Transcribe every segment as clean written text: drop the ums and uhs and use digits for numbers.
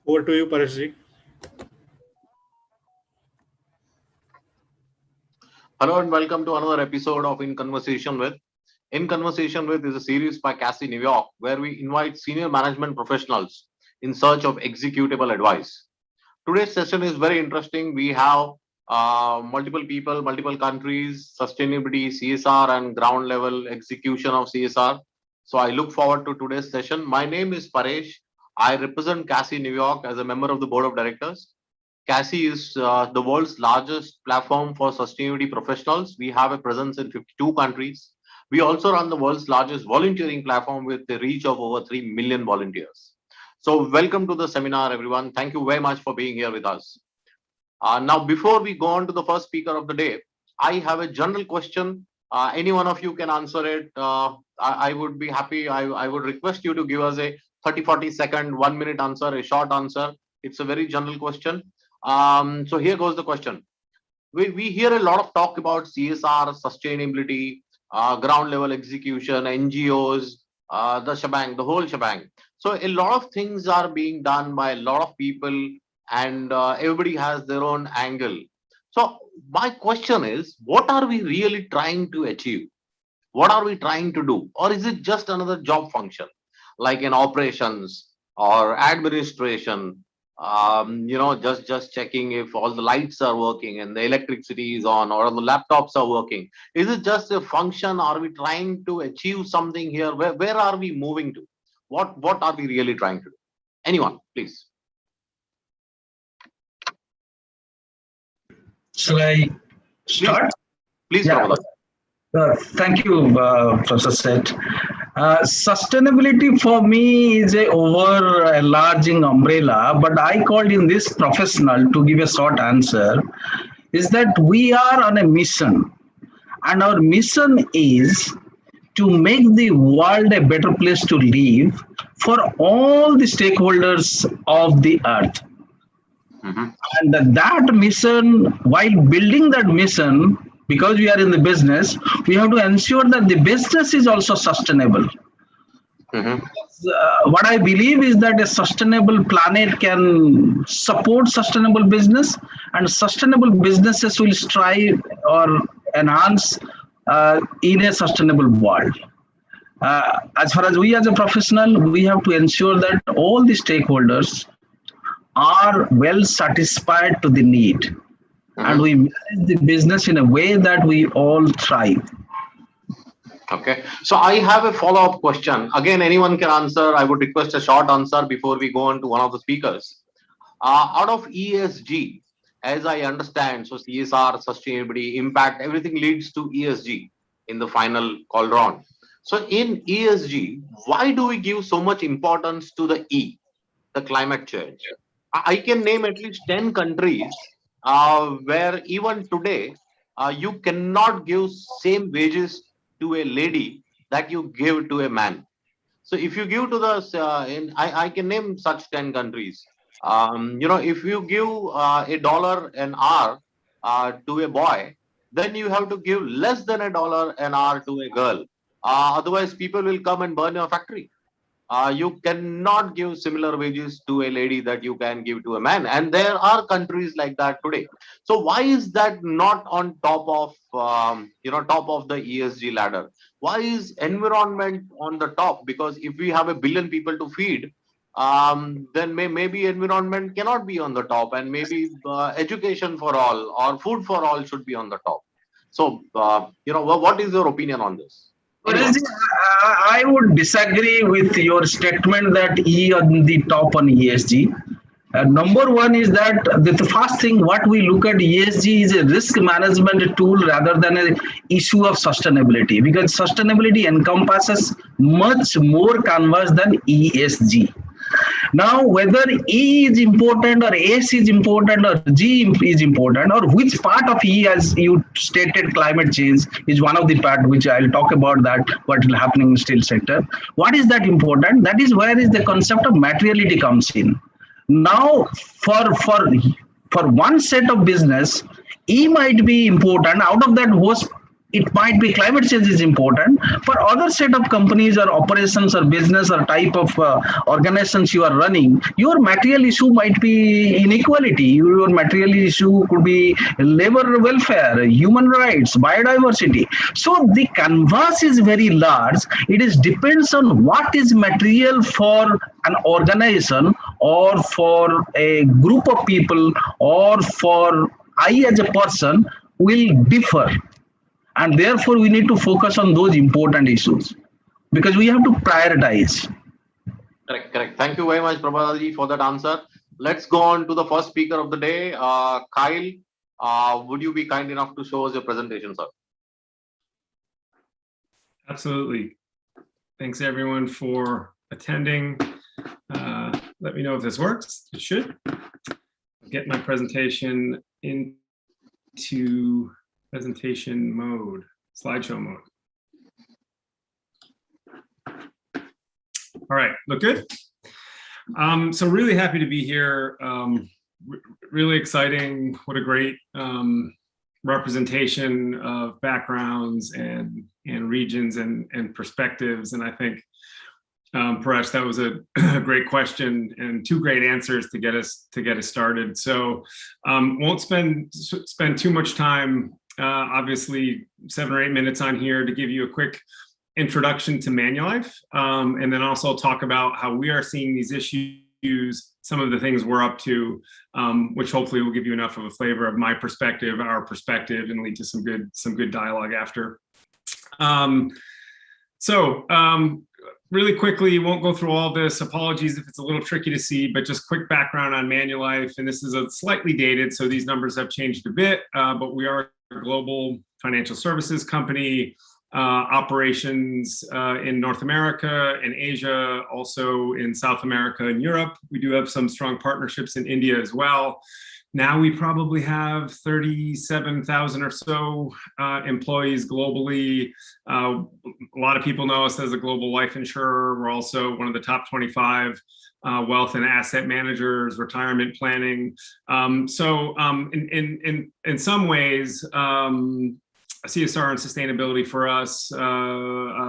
Over to you, Pareshji. Hello and welcome to another episode of In Conversation With. In Conversation With is a series by CASI New York where we invite senior management professionals in search of executable advice. Today's session is very interesting. We have multiple people, multiple countries, sustainability, CSR, and ground level execution of CSR. So I look forward to today's session. My name is Paresh. I represent CASI New York as a member of the board of directors. CASI is the world's largest platform for sustainability professionals. We have a presence in 52 countries. We also run the world's largest volunteering platform with a reach of over 3 million volunteers. So welcome to the seminar, everyone. Thank you very much for being here with us. Now, before we go on to the first speaker of the day, I have a general question. Any one of you can answer it. I would be happy. I would request you to give us a 30-40 second, 1 minute answer, a short answer. It's a very general question. So here goes the question. We hear a lot of talk about CSR, sustainability, ground level execution, NGOs, the whole shebang. So a lot of things are being done by a lot of people, and everybody has their own angle. So my question is, what are we really trying to achieve? What are we trying to do? Or is it just another job function, like in operations or administration? Just checking if all the lights are working and the electricity is on, or the laptops are working. Is it just a function? Are we trying to achieve something here? Where are we moving to? What are we really trying to do? Anyone, please. Shall I start? Please, yeah. Thank you, Professor Seth. Sustainability for me is a over-enlarging umbrella, but I called in this professional to give a short answer, is that we are on a mission, and our mission is to make the world a better place to live for all the stakeholders of the earth. Mm-hmm. And that mission, while building that mission, because we are in the business, we have to ensure that the business is also sustainable. Mm-hmm. What I believe is that a sustainable planet can support sustainable business, and sustainable businesses will strive or enhance in a sustainable world. As far as we as a professional, we have to ensure that all the stakeholders are well satisfied to the need. And we manage the business in a way that we all thrive. Okay. So I have a follow-up question. Again, anyone can answer. I would request a short answer before we go on to one of the speakers. Out of ESG, as I understand, so CSR, sustainability, impact, everything leads to ESG in the final cauldron. So in ESG, why do we give so much importance to the E, the climate change? I can name at least 10 countries where even today you cannot give same wages to a lady that you give to a man. So if you give to the I can name such 10 countries. If you give $1 an hour to a boy, then you have to give less than $1 an hour to a girl. Otherwise, people will come and burn your factory. You cannot give similar wages to a lady that you can give to a man, and there are countries like that today. So why is that not on top of top of the ESG ladder? Why is environment on the top? Because if we have 1 billion people to feed, then maybe environment cannot be on the top, and maybe education for all or food for all should be on the top. So what is your opinion on this? I would disagree with your statement that E on the top on ESG. Number one is that the first thing what we look at ESG is a risk management tool rather than an issue of sustainability, because sustainability encompasses much more canvas than ESG. Now, whether E is important or S is important or G is important, or which part of E, as you stated, climate change is one of the part which I'll talk about, that what is happening in steel sector. What is that important? That is where is the concept of materiality comes in. Now, for one set of business, E might be important. Out of that, it might be climate change is important. For other set of companies or operations or business or type of organizations you are running, your material issue might be inequality. Your material issue could be labor welfare, human rights, biodiversity. So the canvas is very large. It is depends on what is material for an organization or for a group of people or for I as a person will differ, and therefore we need to focus on those important issues because we have to prioritize. Correct, correct. Thank you very much, Prabhadaji, for that answer. Let's go on to the first speaker of the day, Kyle. Would you be kind enough to show us your presentation, sir? Absolutely. Thanks everyone for attending. Let me know if this works. It should. Get my presentation into presentation mode, slideshow mode. All right, look good? So really happy to be here. Really exciting. What a great representation of backgrounds and regions and perspectives. And I think, Paresh, that was a great question and two great answers to get us started. So won't spend too much time, obviously 7 or 8 minutes on here to give you a quick introduction to Manulife, and then also talk about how we are seeing these issues, some of the things we're up to, which hopefully will give you enough of a flavor of my perspective, our perspective, and lead to some good dialogue after. Really quickly, won't go through all this. Apologies if it's a little tricky to see, but just quick background on Manulife. And this is a slightly dated, so these numbers have changed a bit, but we are a global financial services company, operations in North America and Asia, also in South America and Europe. We do have some strong partnerships in India as well. Now we probably have 37,000 or so employees globally. A lot of people know us as a global life insurer. We're also one of the top 25 wealth and asset managers, retirement planning. In some ways, CSR and sustainability for us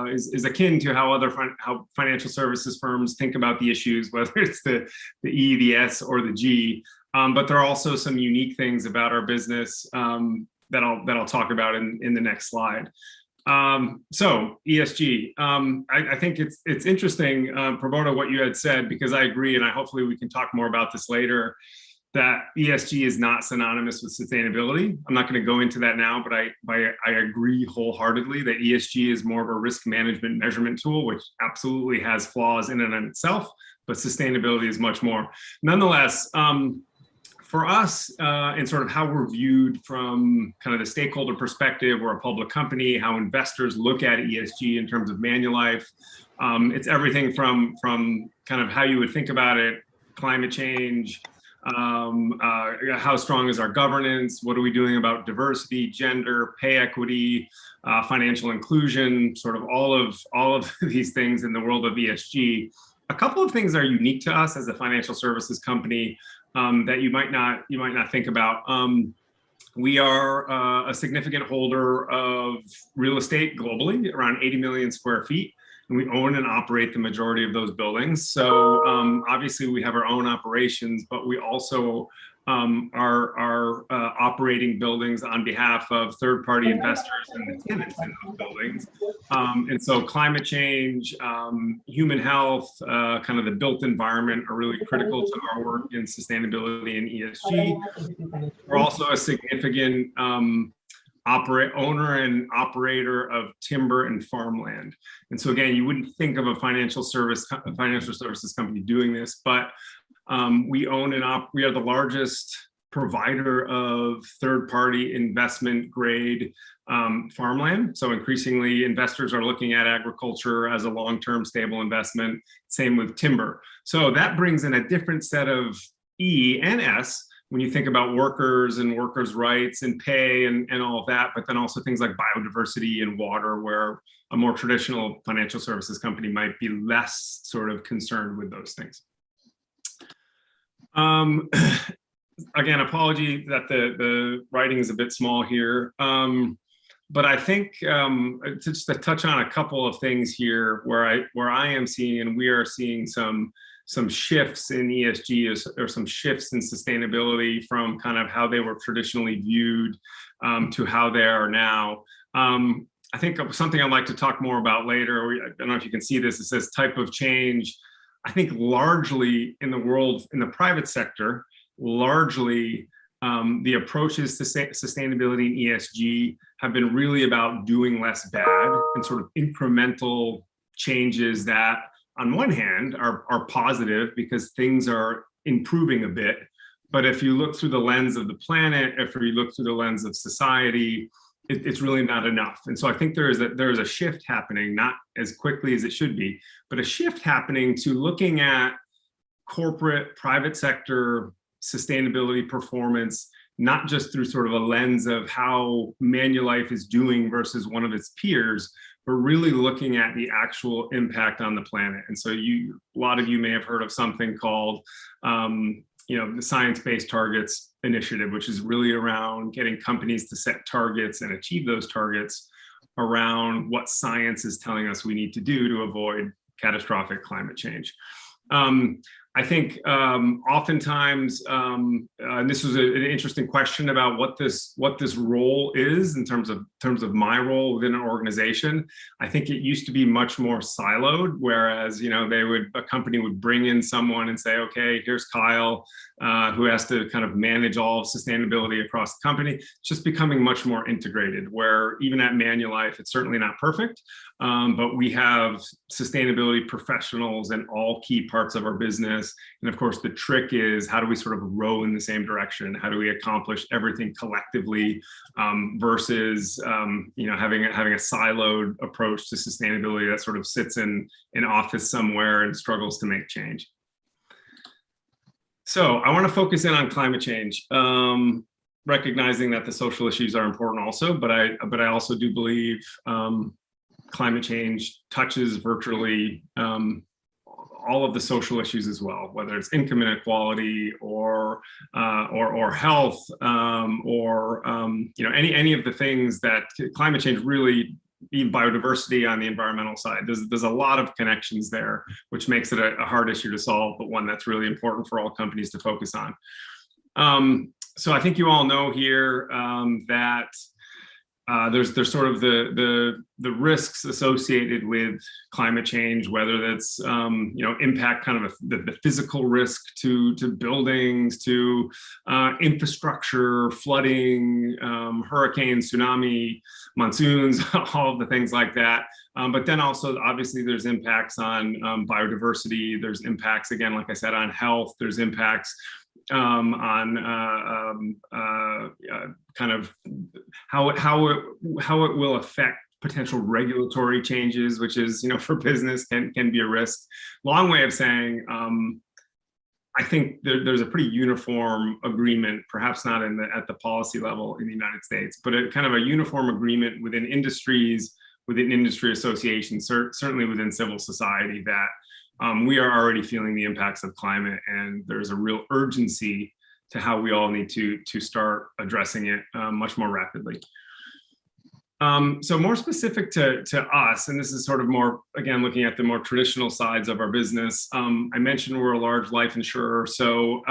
is akin to how how financial services firms think about the issues, whether it's the E, the S, or the G. But there are also some unique things about our business that I'll talk about in the next slide. So ESG, I think it's interesting, Prabodha, what you had said, because I agree, and hopefully we can talk more about this later, that ESG is not synonymous with sustainability. I'm not going to go into that now, but I agree wholeheartedly that ESG is more of a risk management measurement tool, which absolutely has flaws in and of itself, but sustainability is much more. Nonetheless, for us, and sort of how we're viewed from kind of the stakeholder perspective, we're a public company, how investors look at ESG in terms of Manulife. It's everything from kind of how you would think about it, climate change, how strong is our governance, what are we doing about diversity, gender, pay equity, financial inclusion, sort of all of these things in the world of ESG. A couple of things are unique to us as a financial services company that you might not think about. We are a significant holder of real estate globally, around 80 million square feet, and we own and operate the majority of those buildings. So obviously we have our own operations, but we also are operating buildings on behalf of third-party investors and the tenants in those buildings. And so climate change, human health, kind of the built environment are really critical to our work in sustainability and ESG. We're also a significant owner and operator of timber and farmland. And so again, you wouldn't think of a financial services company doing this, but we own and we are the largest provider of third-party investment grade farmland. So increasingly investors are looking at agriculture as a long-term stable investment, same with timber. So that brings in a different set of E and S when you think about workers and workers' rights and pay and all of that, but then also things like biodiversity and water, where a more traditional financial services company might be less sort of concerned with those things. Again, apology that the writing is a bit small here. but I think just to touch on a couple of things here where I am seeing, and we are seeing some shifts in ESG or some shifts in sustainability from kind of how they were traditionally viewed to how they are now. I think something I'd like to talk more about later, I don't know if you can see this, it says type of change. I think largely in the world, in the private sector, largely the approaches to sustainability and ESG have been really about doing less bad and sort of incremental changes that on one hand are positive because things are improving a bit. But if you look through the lens of the planet, if you look through the lens of society, it's really not enough. And so I think there is a shift happening, not as quickly as it should be, but a shift happening to looking at corporate, private sector sustainability performance, not just through sort of a lens of how Manulife is doing versus one of its peers, but really looking at the actual impact on the planet. And so a lot of you may have heard of something called the Science-Based Targets Initiative, which is really around getting companies to set targets and achieve those targets around what science is telling us we need to do to avoid catastrophic climate change. I think oftentimes, and this was an interesting question about what this role is in terms of my role within an organization. I think it used to be much more siloed, whereas a company would bring in someone and say, okay, here's Kyle, who has to kind of manage all of sustainability across the company. It's just becoming much more integrated, where even at Manulife, it's certainly not perfect, but we have sustainability professionals in all key parts of our business. And of course, the trick is, how do we sort of row in the same direction? How do we accomplish everything collectively versus having a siloed approach to sustainability that sort of sits in an office somewhere and struggles to make change. So I want to focus in on climate change, recognizing that the social issues are important also, but I also do believe climate change touches virtually all of the social issues as well, whether it's income inequality or health or any of the things that climate change really, even biodiversity on the environmental side. There's a lot of connections there, which makes it a hard issue to solve, but one that's really important for all companies to focus on. So I think you all know here that there's sort of the risks associated with climate change, whether that's impact kind of the physical risk to buildings, to infrastructure, flooding, hurricanes, tsunami, monsoons, all of the things like that. But then also, obviously, there's impacts on biodiversity. There's impacts, again, like I said, on health. There's impacts on kind of how it will affect potential regulatory changes, which is, for business can be a risk. Long way of saying, I think there's a pretty uniform agreement, perhaps not at the policy level in the United States, but a kind of a uniform agreement within industries, within industry associations, certainly within civil society, that we are already feeling the impacts of climate, and there's a real urgency to how we all need to start addressing it much more rapidly. So more specific to us, and this is sort of more, again, looking at the more traditional sides of our business. I mentioned we're a large life insurer. So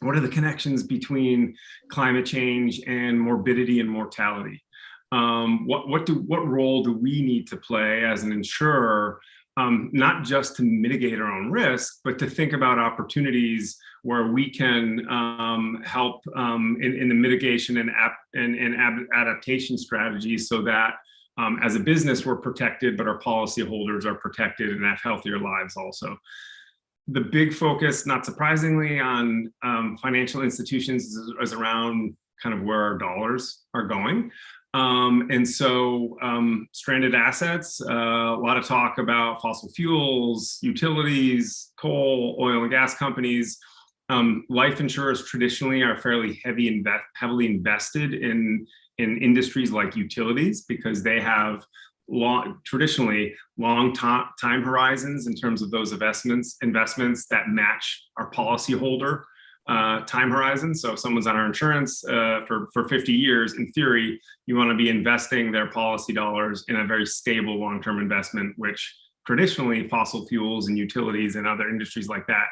what are the connections between climate change and morbidity and mortality? What role do we need to play as an insurer, not just to mitigate our own risk, but to think about opportunities where we can help in the mitigation and adaptation strategies, so that as a business we're protected, but our policyholders are protected and have healthier lives also. The big focus, not surprisingly, on financial institutions is around kind of where our dollars are going. And so stranded assets, a lot of talk about fossil fuels, utilities, coal, oil and gas companies. Life insurers traditionally are fairly heavily invested in industries like utilities, because they have traditionally long time horizons in terms of those investments that match our policyholder time horizon. So if someone's on our insurance for 50 years, in theory, you want to be investing their policy dollars in a very stable long-term investment, which traditionally fossil fuels and utilities and other industries like that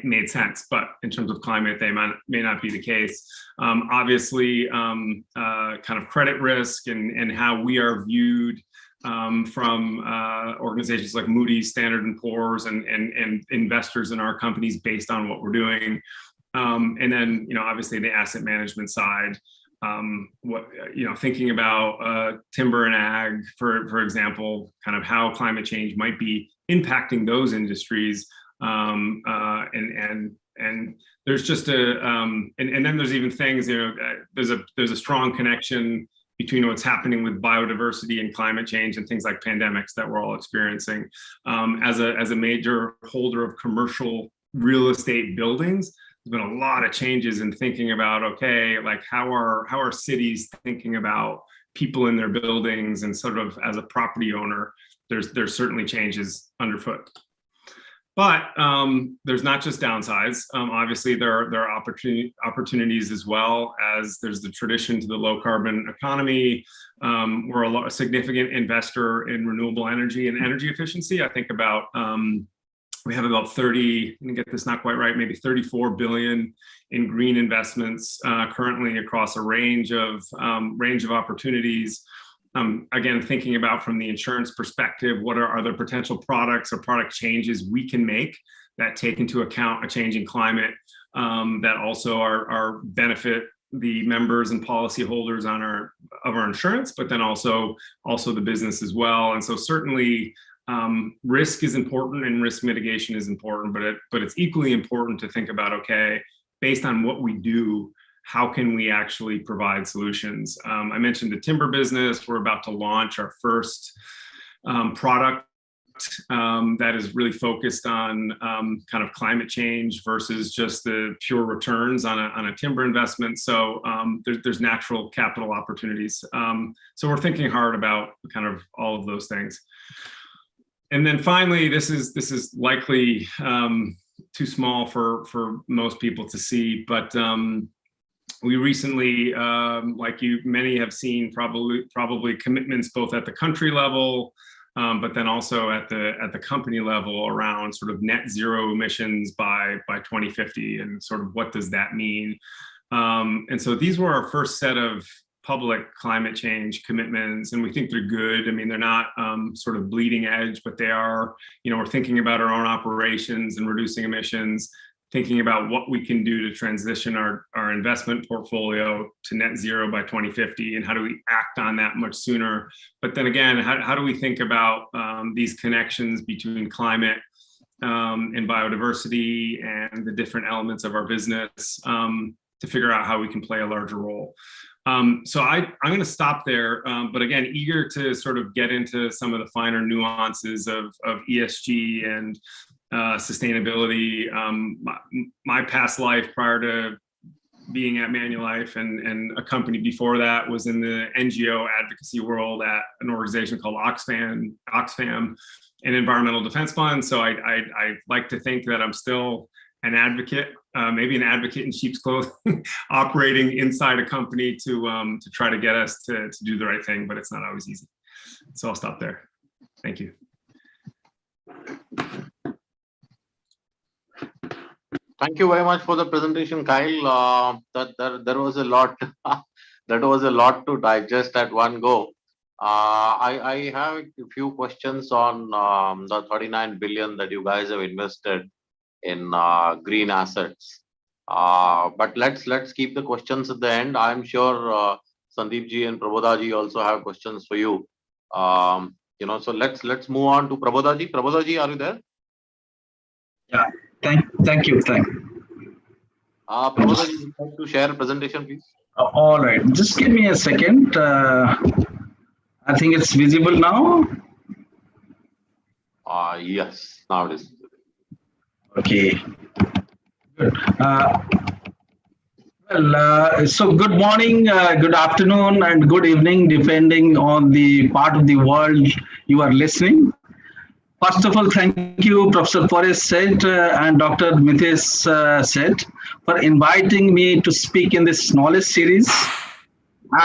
made sense. But in terms of climate, they may not be the case. Obviously, kind of credit risk and how we are viewed from organizations like Moody's, Standard & Poor's, and investors in our companies based on what we're doing. And then, obviously the asset management side, thinking about timber and ag, for example, kind of how climate change might be impacting those industries. And there's just and then there's even things, there's a strong connection between what's happening with biodiversity and climate change and things like pandemics that we're all experiencing. As a major holder of commercial real estate buildings, there's been a lot of changes in thinking about, okay, like how are cities thinking about people in their buildings, and sort of as a property owner, there's certainly changes underfoot. But there's not just downsides. Obviously, there are opportunities as well, as there's the tradition to the low carbon economy. We're a significant investor in renewable energy and energy efficiency. I think about we have about 30, let me get this not quite right, maybe 34 billion in green investments currently across a range of opportunities. Again, thinking about from the insurance perspective, what are the potential products or product changes we can make that take into account a changing climate, that also are benefit the members and policyholders of our insurance, but then also the business as well. And so certainly risk is important and risk mitigation is important, but it's equally important to think about, okay, based on what we do, how can we actually provide solutions? I mentioned the timber business. We're about to launch our first product that is really focused on kind of climate change versus just the pure returns on a timber investment. So there's natural capital opportunities. So we're thinking hard about kind of all of those things. And then finally, this is likely too small for most people to see, but we recently, like many have seen, probably commitments both at the country level, but then also at the company level around sort of net zero emissions by 2050, and sort of what does that mean? And so these were our first set of public climate change commitments, and we think they're good. I mean, they're not sort of bleeding edge, but they are, we're thinking about our own operations and reducing emissions, thinking about what we can do to transition our investment portfolio to net zero by 2050, and how do we act on that much sooner. But then again, how do we think about these connections between climate and biodiversity and the different elements of our business to figure out how we can play a larger role. So I'm going to stop there, but again, eager to sort of get into some of the finer nuances of ESG and sustainability. My past life prior to being at Manulife and a company before that was in the NGO advocacy world at an organization called Oxfam, an environmental defense fund. So I like to think that I'm still an advocate, maybe an advocate in sheep's clothing, operating inside a company to try to get us to do the right thing, but it's not always easy. So I'll stop there. Thank you. Thank you very much for the presentation, Kyle. There was a lot. That was a lot to digest at one go. I have a few questions on the 39 billion that you guys have invested in green assets. But let's keep the questions at the end. I'm sure Sandeep ji and Prabodha ji also have questions for you. So let's move on to Prabodha ji. Prabodha ji, are you there? Yeah. Thank you. Prabodha ji, would you like to share a presentation, please? All right. Just give me a second. I think it's visible now. Yes, now it is. Okay. Good. So good morning, good afternoon, and good evening, depending on the part of the world you are listening. First of all, thank you, Professor Paresh Seth and Dr. Mitesh Seth, for inviting me to speak in this knowledge series.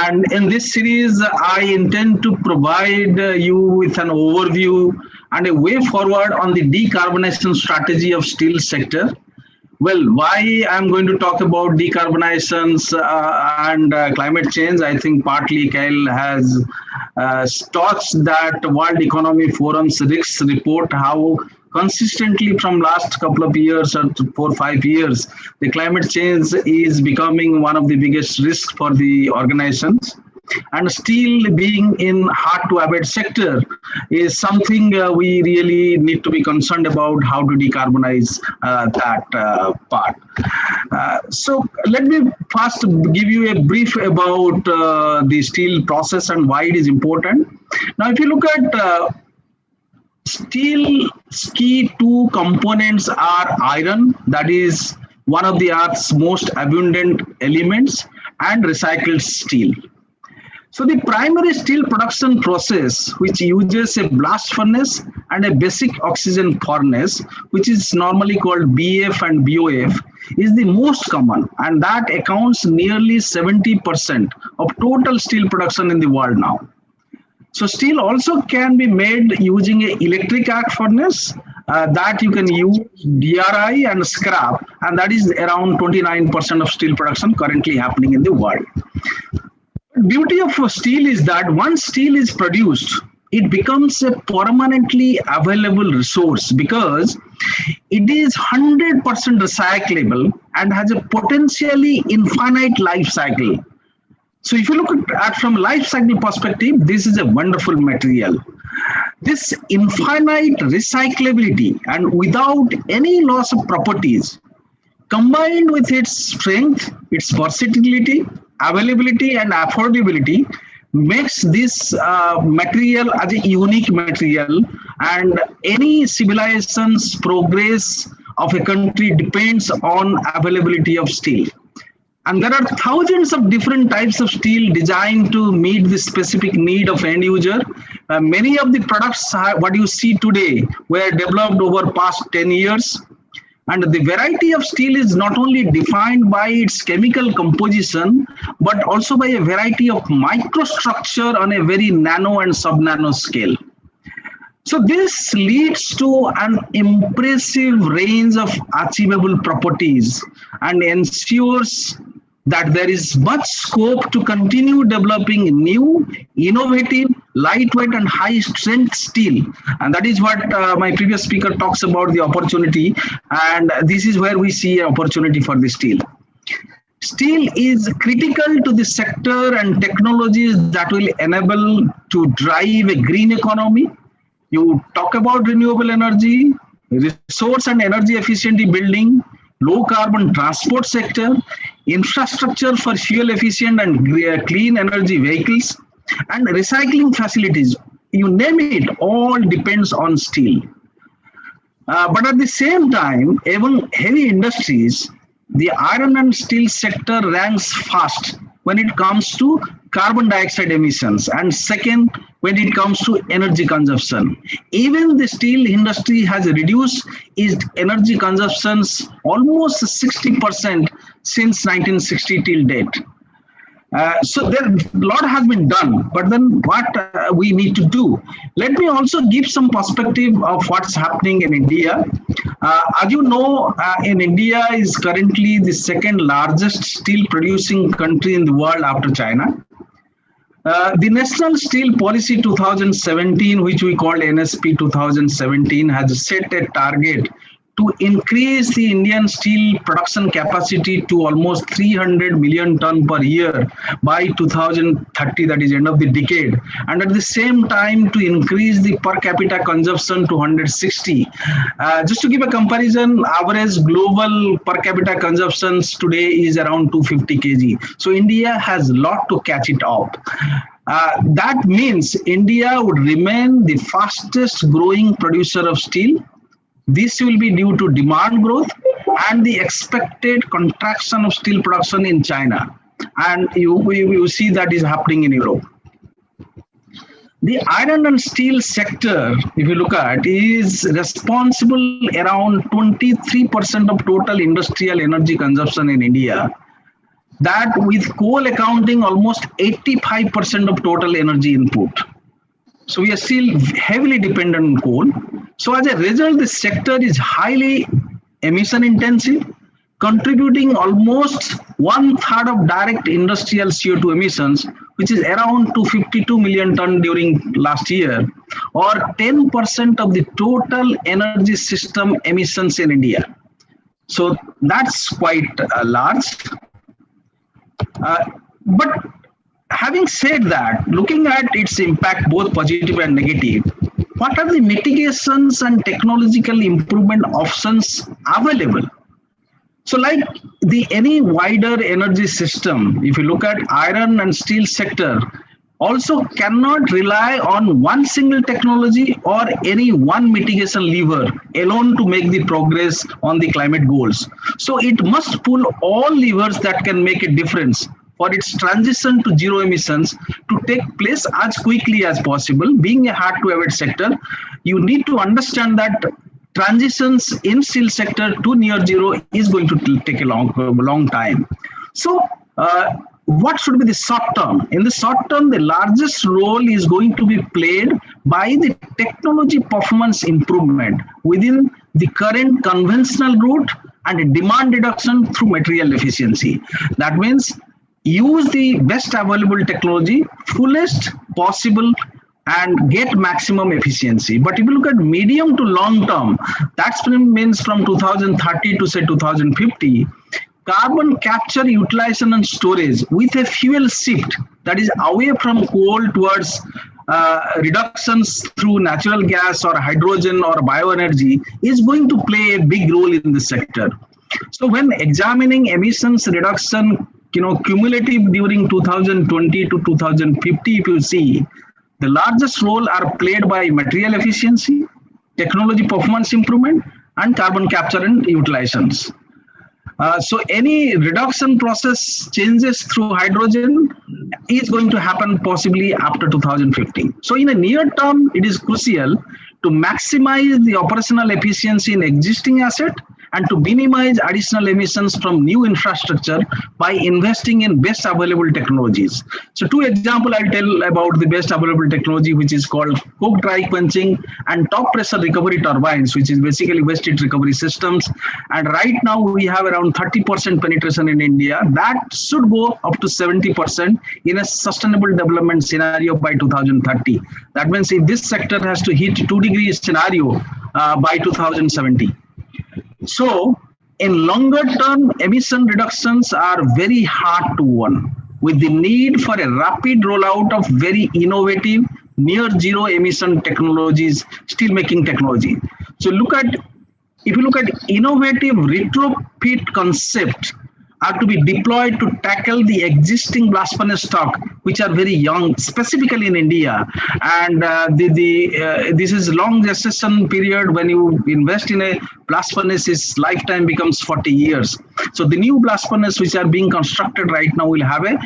And in this series, I intend to provide you with an overview and a way forward on the decarbonization strategy of steel sector. Well, why I'm going to talk about decarbonizations and climate change, I think partly Kyle has touched that World Economic Forum's risks report, how consistently from last couple of years or 4 or 5 years, the climate change is becoming one of the biggest risks for the organizations. And steel being in hard to abate sector is something we really need to be concerned about how to decarbonize that part. So let me first give you a brief about the steel process and why it is important. Now, if you look at steel's key two components are iron, that is one of the Earth's most abundant elements, and recycled steel. So the primary steel production process, which uses a blast furnace and a basic oxygen furnace, which is normally called BF and BOF, is the most common, and that accounts nearly 70% of total steel production in the world now. So steel also can be made using an electric arc furnace that you can use DRI and scrap, and that is around 29% of steel production currently happening in the world. Beauty of steel is that once steel is produced, it becomes a permanently available resource because it is 100% recyclable and has a potentially infinite life cycle. So if you look at from life cycle perspective, this is a wonderful material. This infinite recyclability and without any loss of properties, combined with its strength, its versatility, availability and affordability, makes this material as a unique material, and any civilization's progress of a country depends on availability of steel. And there are thousands of different types of steel designed to meet the specific need of end user. Many of the products, what you see today, were developed over past 10 years. And the variety of steel is not only defined by its chemical composition, but also by a variety of microstructure on a very nano and sub-nano scale. So this leads to an impressive range of achievable properties and ensures that there is much scope to continue developing new, innovative, lightweight and high strength steel. And that is what my previous speaker talks about, the opportunity. And this is where we see an opportunity for the steel. Steel is critical to the sector and technologies that will enable to drive a green economy. You talk about renewable energy, resource and energy efficient building, low carbon transport sector, infrastructure for fuel efficient and clean energy vehicles, and recycling facilities. You name it, all depends on steel. But at the same time, even heavy industries, the iron and steel sector ranks first when it comes to carbon dioxide emissions, and second when it comes to energy consumption. Even the steel industry has reduced its energy consumptions almost 60% since 1960 till date. So there a lot has been done, but then what we need to do? Let me also give some perspective of what's happening in India. As you know, in India is currently the second largest steel producing country in the world after China. The National Steel Policy 2017, which we call NSP 2017, has set a target to increase the Indian steel production capacity to almost 300 million ton per year by 2030, that is end of the decade, and at the same time to increase the per capita consumption to 160. Just to give a comparison, average global per capita consumptions today is around 250 kg. So India has a lot to catch it up. That means India would remain the fastest growing producer of steel. This will be due to demand growth and the expected contraction of steel production in China. And you see that is happening in Europe. The iron and steel sector, if you look at, is responsible around 23% of total industrial energy consumption in India. That with coal accounting almost 85% of total energy input. So we are still heavily dependent on coal. So as a result, this sector is highly emission intensive, contributing almost 1/3 of direct industrial CO2 emissions, which is around 252 million ton during last year, or 10% of the total energy system emissions in India. So that's quite large. But having said that, looking at its impact, both positive and negative, what are the mitigations and technological improvement options available? So like any wider energy system, if you look at iron and steel sector, also cannot rely on one single technology or any one mitigation lever alone to make the progress on the climate goals. So it must pull all levers that can make a difference for its transition to zero emissions to take place as quickly as possible. Being a hard-to-abate sector, you need to understand that transitions in steel sector to near zero is going to take a long time. So what should be the short term? In the short term, the largest role is going to be played by the technology performance improvement within the current conventional route and demand reduction through material efficiency. That means use the best available technology, fullest possible, and get maximum efficiency. But if you look at medium to long term, that means from 2030 to say 2050, carbon capture, utilization and storage with a fuel shift that is away from coal towards reductions through natural gas or hydrogen or bioenergy is going to play a big role in this sector. So when examining emissions reduction, cumulative during 2020 to 2050, if you see, the largest role are played by material efficiency, technology performance improvement, and carbon capture and utilizations. So any reduction process changes through hydrogen is going to happen possibly after 2050. So in a near term, it is crucial to maximize the operational efficiency in existing asset and to minimize additional emissions from new infrastructure by investing in best available technologies. So two examples I'll tell about the best available technology, which is called coke dry quenching and top pressure recovery turbines, which is basically waste heat recovery systems. And right now we have around 30% penetration in India. That should go up to 70% in a sustainable development scenario by 2030. That means if this sector has to hit 2-degree scenario by 2070. So in longer term, emission reductions are very hard to win, with the need for a rapid rollout of very innovative near zero emission technologies, steel making technology. So if you look at innovative retrofit concept are to be deployed to tackle the existing blast furnace stock, which are very young, specifically in India. And this is long gestation period. When you invest in a blast furnace, its lifetime becomes 40 years. So the new blast furnace which are being constructed right now will have a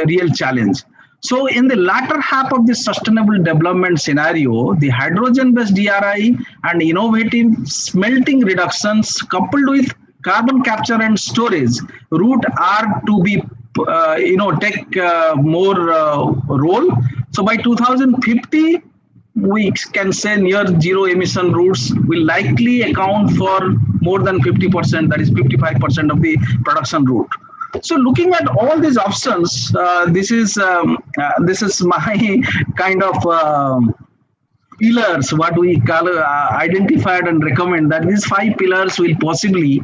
real challenge. So in the latter half of the sustainable development scenario, the hydrogen-based DRI and innovative smelting reductions coupled with carbon capture and storage route are to be take more role. So by 2050, we can say near zero emission routes will likely account for more than 50%, that is 55% of the production route. So looking at all these options, this is my kind of pillars, what we call identified and recommend, that these 5 pillars will possibly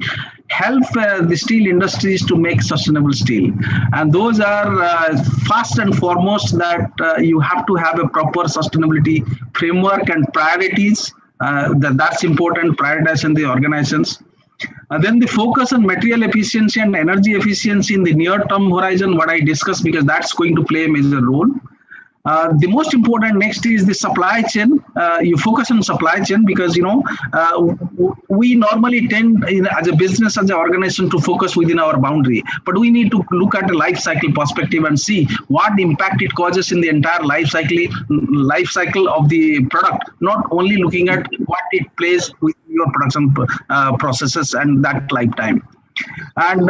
help the steel industries to make sustainable steel. And those are first and foremost that you have to have a proper sustainability framework and priorities. That's important, prioritize in the organizations. Then the focus on material efficiency and energy efficiency in the near term horizon, what I discussed, because that's going to play a major role. The most important next is the supply chain. You focus on supply chain because we normally tend as a business, as an organization, to focus within our boundary. But we need to look at the life cycle perspective and see what impact it causes in the entire life cycle of the product. Not only looking at what it plays with your production processes and that lifetime. And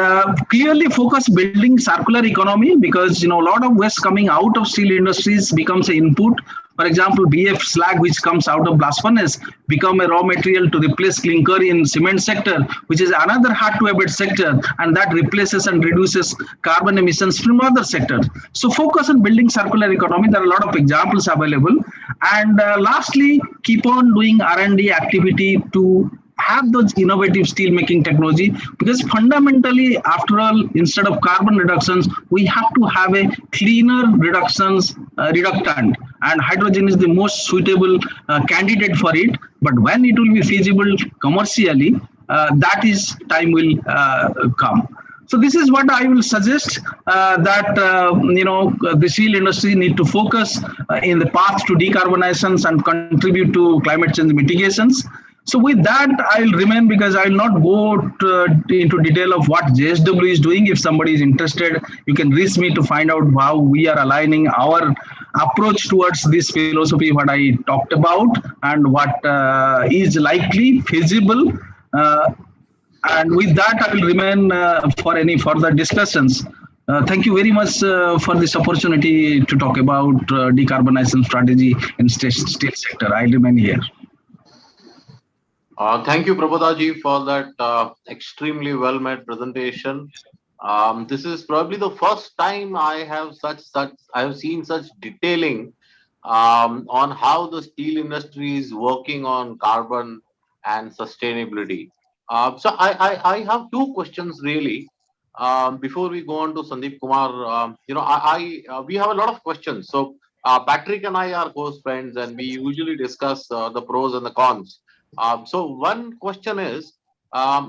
clearly focus building circular economy, because a lot of waste coming out of steel industries becomes an input. For example, BF slag, which comes out of blast furnace, become a raw material to replace clinker in cement sector, which is another hard to abate sector, and that replaces and reduces carbon emissions from other sectors. So focus on building circular economy. There are a lot of examples available. And lastly, keep on doing R&D activity to have those innovative steel making technology, because fundamentally, after all, instead of carbon reductions, we have to have a cleaner reductant, and hydrogen is the most suitable candidate for it. But when it will be feasible commercially, that is time will come. So this is what I will suggest, that the steel industry need to focus in the path to decarbonization and contribute to climate change mitigations. So with that, I'll remain, because I will not go into detail of what JSW is doing. If somebody is interested, you can reach me to find out how we are aligning our approach towards this philosophy, what I talked about, and what is likely feasible. And with that, I will remain for any further discussions. Thank you very much for this opportunity to talk about decarbonization strategy in steel sector. I remain here. Thank you, Prabodhaji, for that extremely well-made presentation. This is probably the first time I have seen such detailing on how the steel industry is working on carbon and sustainability. So I have two questions really. Before we go on to Sandeep Kumar, we have a lot of questions. So Patrick and I are close friends, and we usually discuss the pros and the cons. So one question is,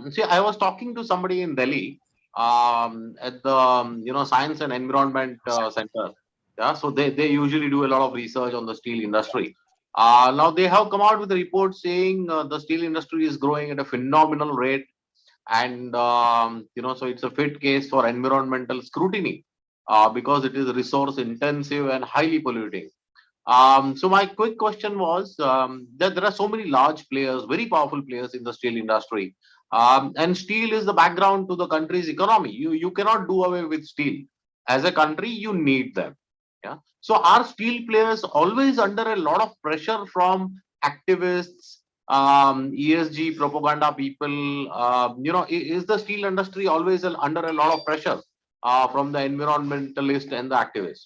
see, I was talking to somebody in Delhi at the Science and Environment Center. Yeah, so they usually do a lot of research on the steel industry. Now they have come out with a report saying the steel industry is growing at a phenomenal rate, and so it's a fit case for environmental scrutiny because it is resource intensive and highly polluting. So my quick question was that there are so many large players, very powerful players in the steel industry, and steel is the background to the country's economy. You cannot do away with steel. As a country, you need them. Yeah. So are steel players always under a lot of pressure from activists, ESG propaganda people? Is the steel industry always under a lot of pressure from the environmentalist and the activist?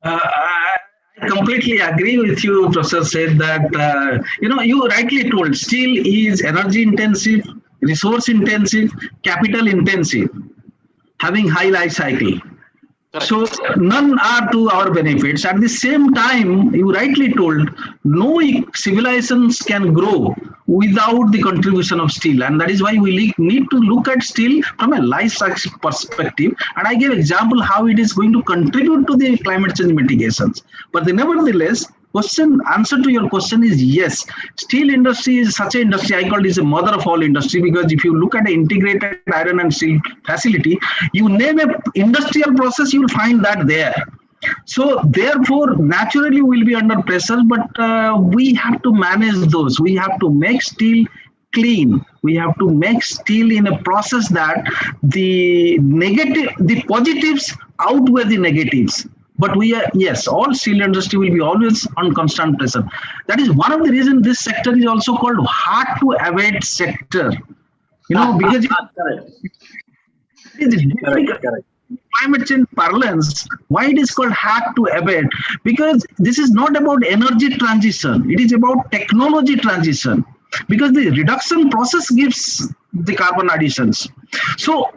I completely agree with you, Professor. Said that you rightly told steel is energy intensive, resource intensive, capital intensive, having high life cycle. Correct. So none are to our benefits. At the same time, you rightly told, no civilizations can grow without the contribution of steel, and that is why we need to look at steel from a life cycle perspective. And I gave example how it is going to contribute to the climate change mitigations. But nevertheless, answer to your question is yes. Steel industry is such an industry. I call it a mother of all industry, because if you look at an integrated iron and steel facility, you name a industrial process, you will find that there. So therefore, naturally, we'll be under pressure, but we have to manage those. We have to make steel clean. We have to make steel in a process that the positives outweigh the negatives. But yes, all steel industry will be always on constant pressure. That is one of the reasons this sector is also called hard to abate sector. Because it is difficult. Climate change parlance, why it is called hard to abate? Because this is not about energy transition, it is about technology transition, because the reduction process gives the carbon additions. So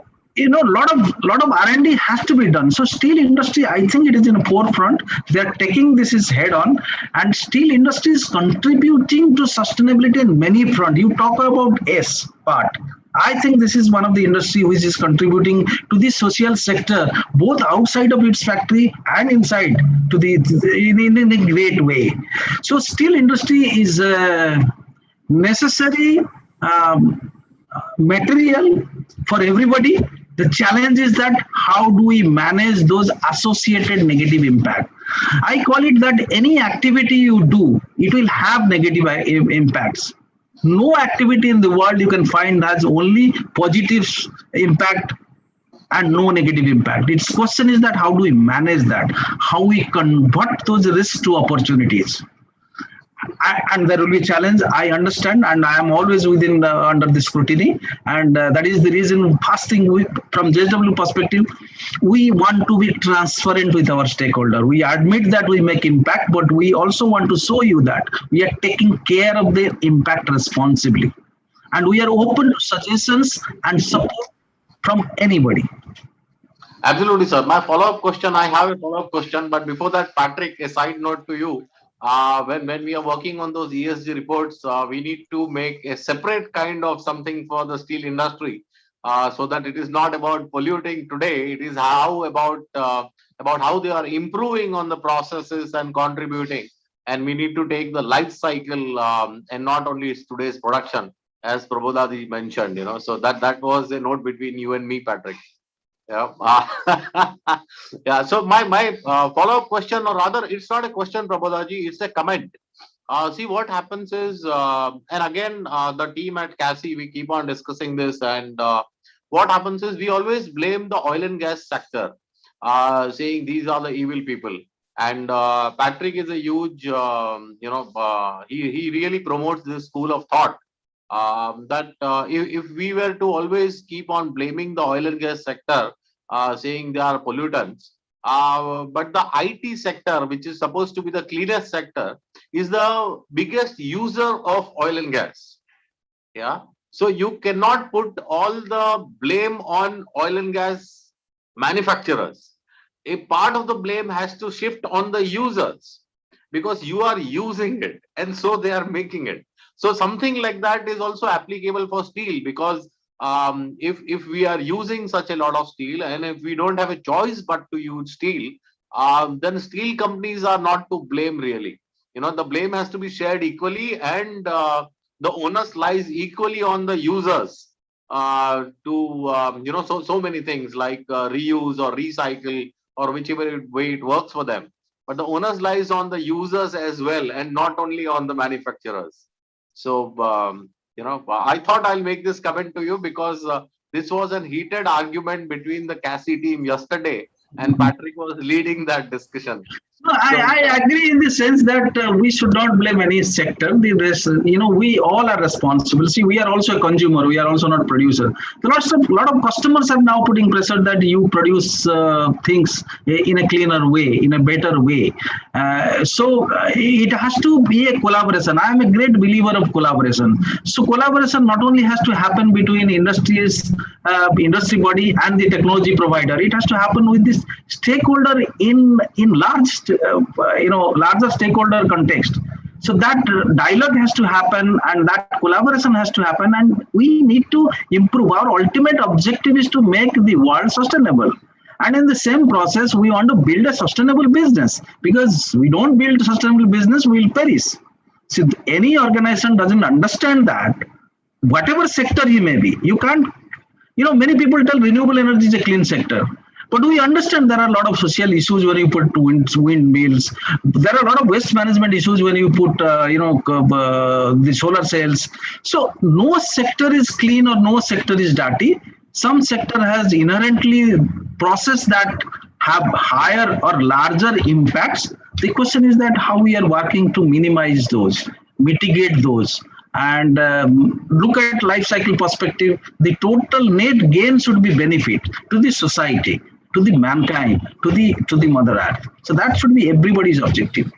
lot of R&D has to be done. So steel industry, I think it is in the forefront. They are taking this is head on, and steel industry is contributing to sustainability in many fronts. You talk about S part. I think this is one of the industry which is contributing to the social sector, both outside of its factory and inside to in a great way. So steel industry is necessary material for everybody. The challenge is that how do we manage those associated negative impact? I call it that any activity you do, it will have negative impacts. No activity in the world you can find has only positive impact and no negative impact. Its question is that how do we manage that? How we convert those risks to opportunities? And there will be challenge. I understand, and I am always within under the scrutiny, and that is the reason. First thing, from JSW perspective, we want to be transparent with our stakeholder. We admit that we make impact, but we also want to show you that we are taking care of the impact responsibly, and we are open to suggestions and support from anybody. Absolutely, sir. My follow-up question, I have a follow-up question, but before that, Patrick, a side note to you. When we are working on those ESG reports, we need to make a separate kind of something for the steel industry, so that it is not about polluting today. It is about how they are improving on the processes and contributing. And we need to take the life cycle, and not only today's production, as Prabodhadi mentioned. So that was a note between you and me, Patrick. Yeah. Yeah. So my follow-up question, or rather, it's not a question, Prabodhaji, it's a comment. See, what happens is, and again, the team at CASI, we keep on discussing this, and what happens is we always blame the oil and gas sector, saying these are the evil people. And Patrick is a huge, he really promotes this school of thought. That if we were to always keep on blaming the oil and gas sector, saying they are pollutants, but the IT sector, which is supposed to be the cleanest sector, is the biggest user of oil and gas. Yeah. So you cannot put all the blame on oil and gas manufacturers. A part of the blame has to shift on the users, because you are using it, and so they are making it. So something like that is also applicable for steel, because if we are using such a lot of steel, and if we don't have a choice but to use steel, then steel companies are not to blame really. The blame has to be shared equally, and the onus lies equally on the users to so many things like reuse or recycle, or whichever way it works for them. But the onus lies on the users as well, and not only on the manufacturers. So, I thought I'll make this comment to you, because this was a heated argument between the CASI team yesterday, and Patrick was leading that discussion. No, I agree in the sense that we should not blame any sector. The rest, we all are responsible. See, we are also a consumer. We are also not producer. A lot of customers are now putting pressure that you produce things in a cleaner way, in a better way. So it has to be a collaboration. I am a great believer of collaboration. So collaboration not only has to happen between industry body and the technology provider. It has to happen with this stakeholder in larger stakeholder context. So that dialogue has to happen, and that collaboration has to happen, and we need to improve. Our ultimate objective is to make the world sustainable. And in the same process, we want to build a sustainable business, because we don't build sustainable business, we will perish. So any organization doesn't understand that, whatever sector he may be, you can't, many people tell renewable energy is a clean sector. But we understand there are a lot of social issues when you put windmills. There are a lot of waste management issues when you put, the solar cells. So no sector is clean or no sector is dirty. Some sector has inherently process that have higher or larger impacts. The question is that how we are working to minimize those, mitigate those. And look at life cycle perspective. The total net gain should be benefit to the society, to the mankind, to the mother earth. So that should be everybody's objective.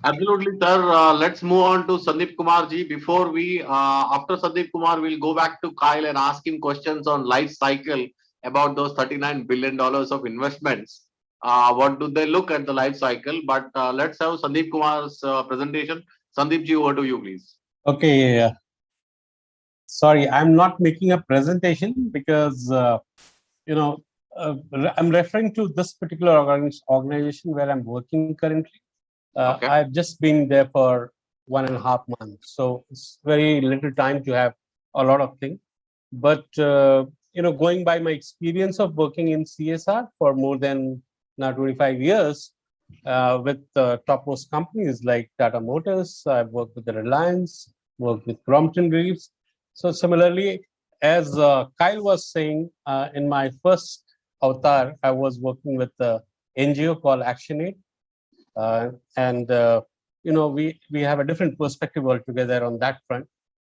Absolutely, sir. Let's move on to Sandeep Kumar ji. Before we, after Sandeep Kumar, we'll go back to Kyle and ask him questions on life cycle about those $39 billion of investments. What do they look at the life cycle? But let's have Sandeep Kumar's presentation. Sandeep ji, over to you, please. Okay, sorry, I'm not making a presentation because you know I'm referring to this particular organization where I'm working currently. Okay. I've just been there for 1.5 months, so it's very little time to have a lot of things. But going by my experience of working in CSR for more than now 25 years with topmost companies like Tata Motors, I've worked with the Reliance, worked with Crompton Greaves. So similarly, as Kyle was saying, in my first avatar, I was working with the NGO called ActionAid, and we have a different perspective altogether on that front.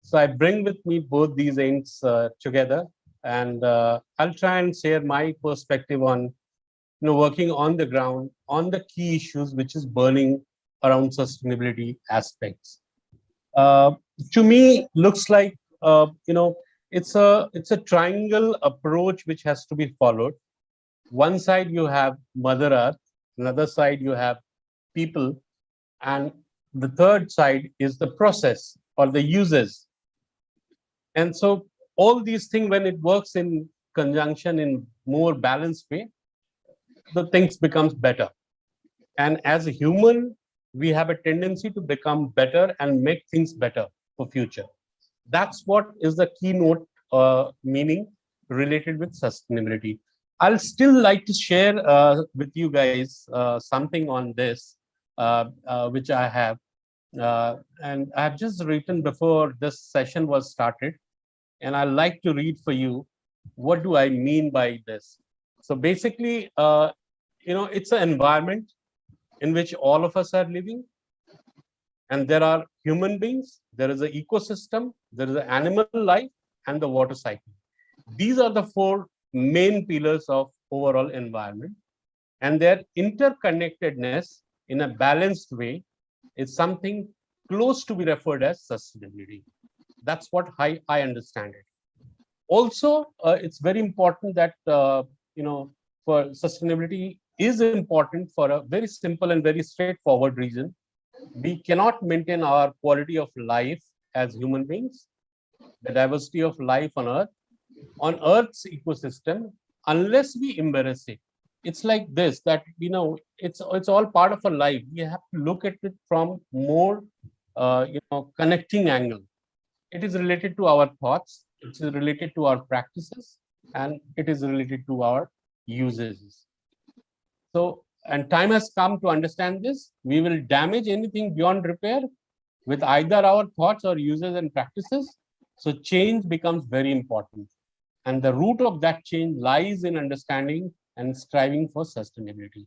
So I bring with me both these ends together, and I'll try and share my perspective on working on the ground on the key issues which is burning around sustainability aspects. Uh, to me, looks like it's a triangle approach which has to be followed. One side you have Mother Earth, another side you have people, and the third side is the process or the users. And so all these things, when it works in conjunction in more balanced way, the things becomes better. And as a human, we have a tendency to become better and make things better for future. That's what is the keynote meaning related with sustainability. I'll still like to share with you guys something on this, which I have. And I have just written before this session was started, and I like to read for you. What do I mean by this? So basically, it's an environment in which all of us are living, and there are human beings, there is an ecosystem, there is an animal life, and the water cycle. These are the four main pillars of overall environment, and their interconnectedness in a balanced way is something close to be referred as sustainability. That's what I understand it. Also, it's very important that for sustainability is important for a very simple and very straightforward reason. We cannot maintain our quality of life as human beings, the diversity of life on Earth's ecosystem, unless we embrace it. It's like this, that it's all part of a life. We have to look at it from more connecting angle. It is related to our thoughts, it is related to our practices, and it is related to our usages. So, and time has come to understand this. We will damage anything beyond repair with either our thoughts or uses and practices. So change becomes very important. And the root of that change lies in understanding and striving for sustainability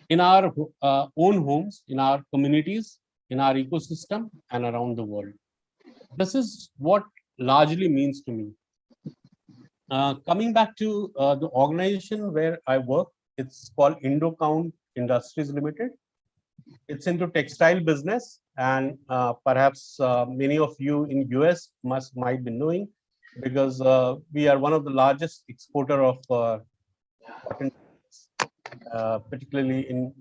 in our own homes, in our communities, in our ecosystem, and around the world. This is what largely means to me. Coming back to the organization where I work, it's called Indocount Industries Limited. It's into textile business, and perhaps many of you in US might be knowing, because we are one of the largest exporter of cotton, particularly in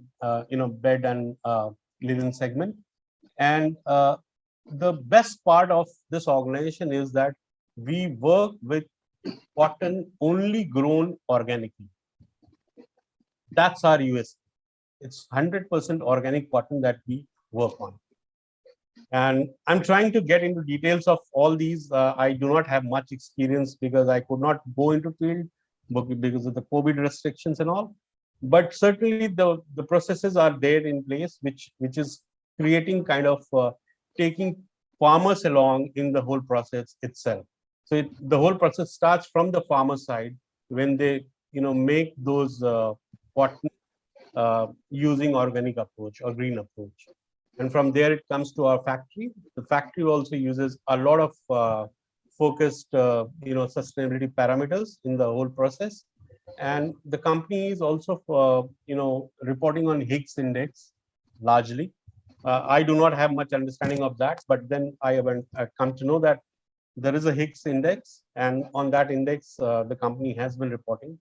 bed and linen segment. And the best part of this organization is that we work with cotton only grown organically. That's our USP. It's 100% organic cotton that we work on. And I'm trying to get into details of all these. I do not have much experience because I could not go into field because of the COVID restrictions and all. But certainly the processes are there in place, which is creating kind of taking farmers along in the whole process itself. So the whole process starts from the farmer side when they make those cotton using organic approach or green approach. And from there it comes to our factory. The factory also uses a lot of focused sustainability parameters in the whole process. And the company is also reporting on Higgs index largely. I do not have much understanding of that, but then I come to know that there is a Higgs index, and on that index, the company has been reporting,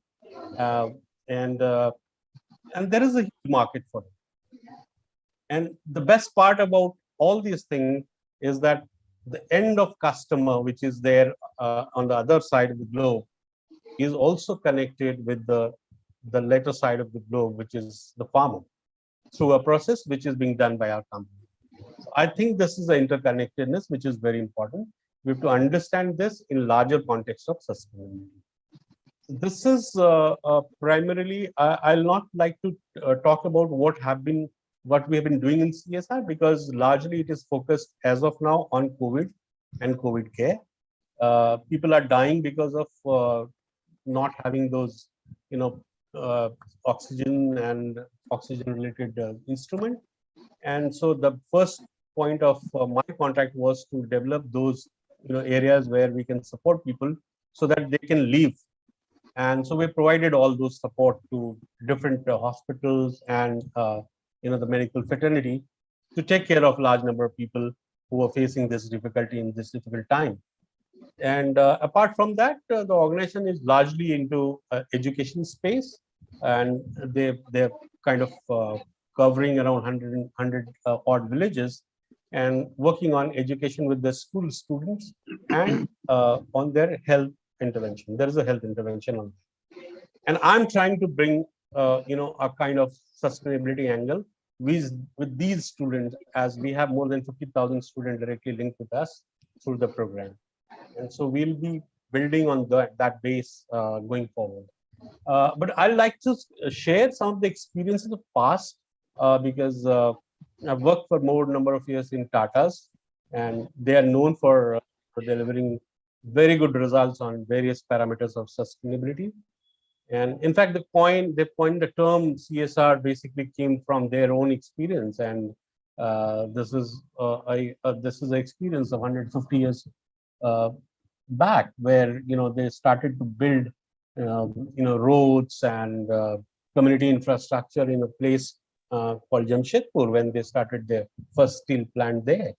uh, and uh, and there is a huge market for it. And the best part about all these things is that the end of customer, which is there on the other side of the globe, is also connected with the latter side of the globe, which is the farmer, through a process which is being done by our company. So I think this is the interconnectedness, which is very important. We have to understand this in larger context of sustainability. This is primarily, I'll not like to talk about what we have been doing in CSR, because largely it is focused as of now on COVID and COVID care. People are dying because of not having those, you know, oxygen and oxygen related instrument. And so the first point of my contract was to develop those, you know, areas where we can support people so that they can live. And so we provided all those support to different hospitals and you know, the medical fraternity, to take care of large number of people who are facing this difficulty in this difficult time. And apart from that, the organization is largely into education space, and they're kind of covering around 100 odd villages, and working on education with the school students, and on their health intervention. There is a health intervention on that. And I'm trying to bring you know, a kind of sustainability angle with these students, as we have more than 50,000 students directly linked with us through the program. And so we'll be building on that base going forward. But I'd like to share some of the experiences of past, because I've worked for more number of years in Tata's, and they are known for delivering very good results on various parameters of sustainability. And in fact, they coined the term CSR basically came from their own experience, and this is an experience of 150 years uh, back, where, you know, they started to build you know, roads and community infrastructure in a place called Jamshedpur, when they started their first steel plant there.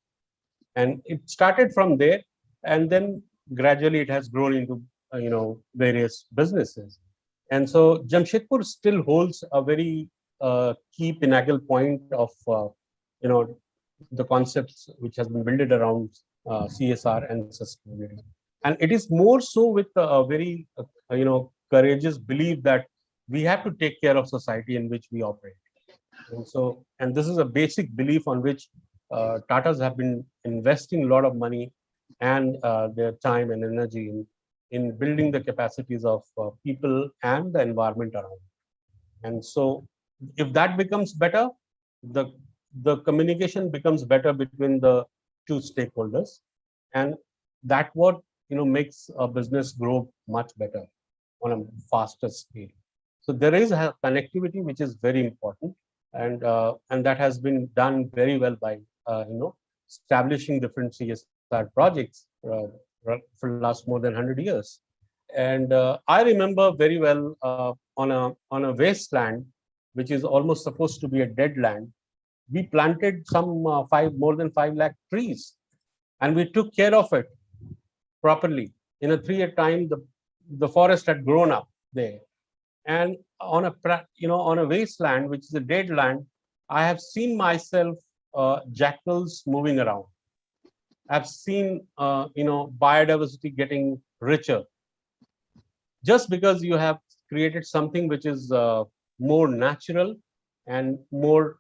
And it started from there, and then gradually it has grown into you know, various businesses. And so Jamshedpur still holds a very key pinnacle point of you know, the concepts which has been built around CSR and sustainability. And it is more so with a very you know, courageous belief that we have to take care of society in which we operate. And so, and this is a basic belief on which Tatas have been investing a lot of money and their time and energy in building the capacities of people and the environment around. And so, if that becomes better, the communication becomes better between the two stakeholders, and that what, you know, makes a business grow much better on a faster scale. So there is a connectivity which is very important, and that has been done very well by you know, establishing different CSR projects for the last more than 100 years. And I remember very well on a wasteland, which is almost supposed to be a dead land, we planted some more than 5 lakh trees, and we took care of it properly. In a 3-year time, the forest had grown up there. And on a wasteland, which is a dead land, I have seen myself jackals moving around. I've seen you know, biodiversity getting richer, just because you have created something which is more natural and more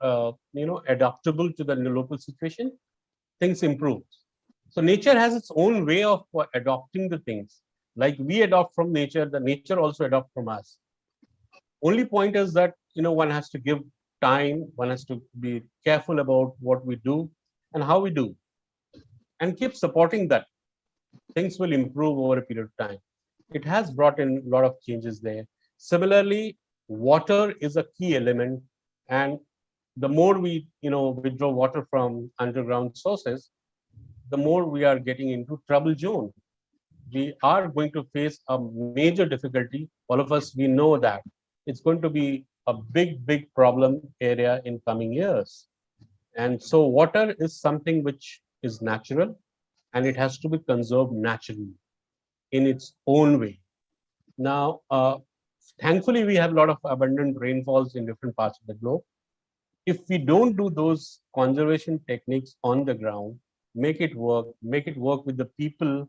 you know, adaptable to the local situation. Things improve. So nature has its own way of adopting the things. Like we adopt from nature, the nature also adopt from us. Only point is that, you know, one has to give time, one has to be careful about what we do and how we do, and keep supporting that. Things will improve over a period of time. It has brought in a lot of changes there. Similarly, water is a key element, and the more we, you know, withdraw water from underground sources, the more we are getting into trouble zone. We are going to face a major difficulty. All of us, we know that it's going to be a big problem area in coming years. And so water is something which is natural and it has to be conserved naturally in its own way. Now, thankfully, we have a lot of abundant rainfalls in different parts of the globe. If we don't do those conservation techniques on the ground, make it work with the people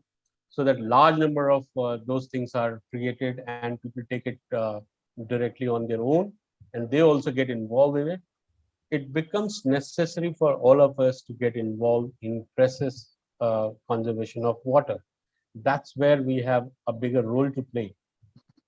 so that large number of those things are created and people take it directly on their own and they also get involved in it, it becomes necessary for all of us to get involved in process conservation of water. That's where we have a bigger role to play.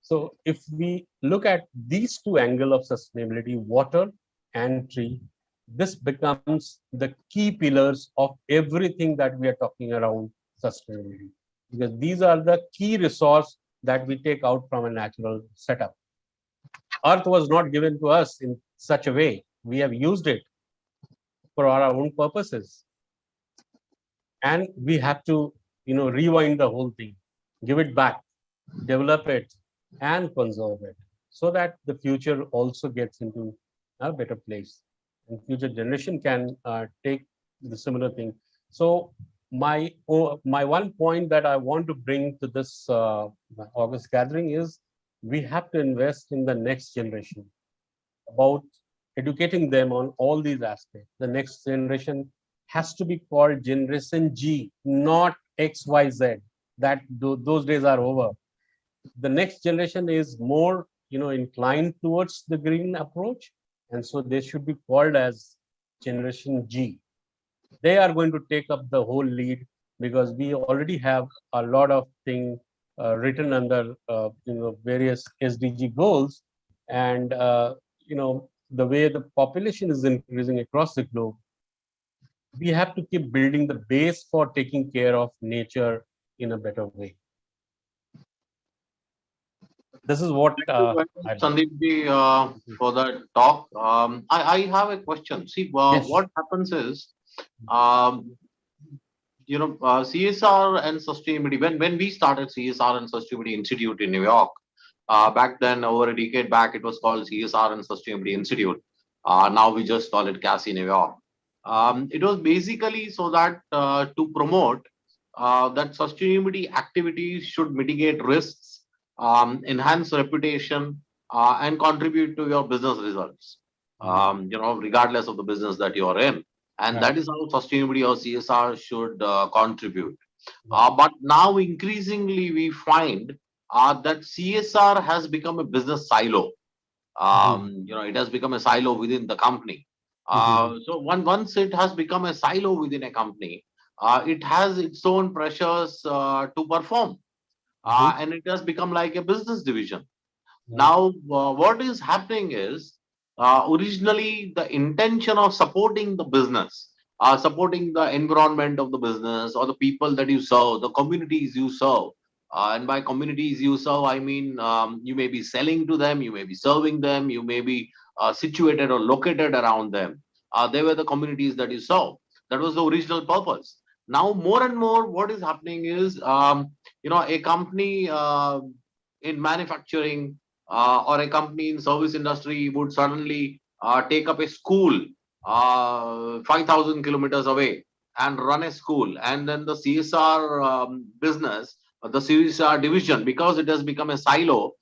So if we look at these two angles of sustainability, water and tree, this becomes the key pillars of everything that we are talking around sustainability. Because these are the key resource that we take out from a natural setup. Earth was not given to us in such a way. We have used it for our own purposes. And we have to, rewind the whole thing, give it back, develop it, and conserve it so that the future also gets into a better place and future generation can take the similar thing. So my one point that I want to bring to this August gathering is we have to invest in the next generation about educating them on all these aspects. The next generation has to be called Generation G, not XYZ. Those days are over. The next generation is more, inclined towards the green approach, and so they should be called as Generation G. They are going to take up the whole lead because we already have a lot of things written under, various SDG goals, and the way the population is increasing across the globe, we have to keep building the base for taking care of nature in a better way. This is what Thank you very much, Sandeep ji, for that talk. I have a question. See, Yes. what happens is, CSR and sustainability. When we started CSR and Sustainability Institute in New York, back then, over a decade back, it was called CSR and Sustainability Institute. Now we just call it CASI New York. It was basically so that to promote that sustainability activities should mitigate risks, enhance reputation, and contribute to your business results. Regardless of the business that you are in, and Right. that is how sustainability or CSR should contribute. But now increasingly we find that CSR has become a business silo. It has become a silo within the company. So once it has become a silo within a company, it has its own pressures to perform, and it has become like a business division. Now, what is happening is originally the intention of supporting the business, supporting the environment of the business or the people that you serve, the communities you serve. And by communities you serve, I mean you may be selling to them, you may be serving them, you may be situated or located around them. They were the communities that you serve. That was the original purpose. Now, more and more, what is happening is, a company in manufacturing or a company in service industry would suddenly take up a school 5,000 kilometers away and run a school, and then the CSR business, the CSR division, because it has become a silo,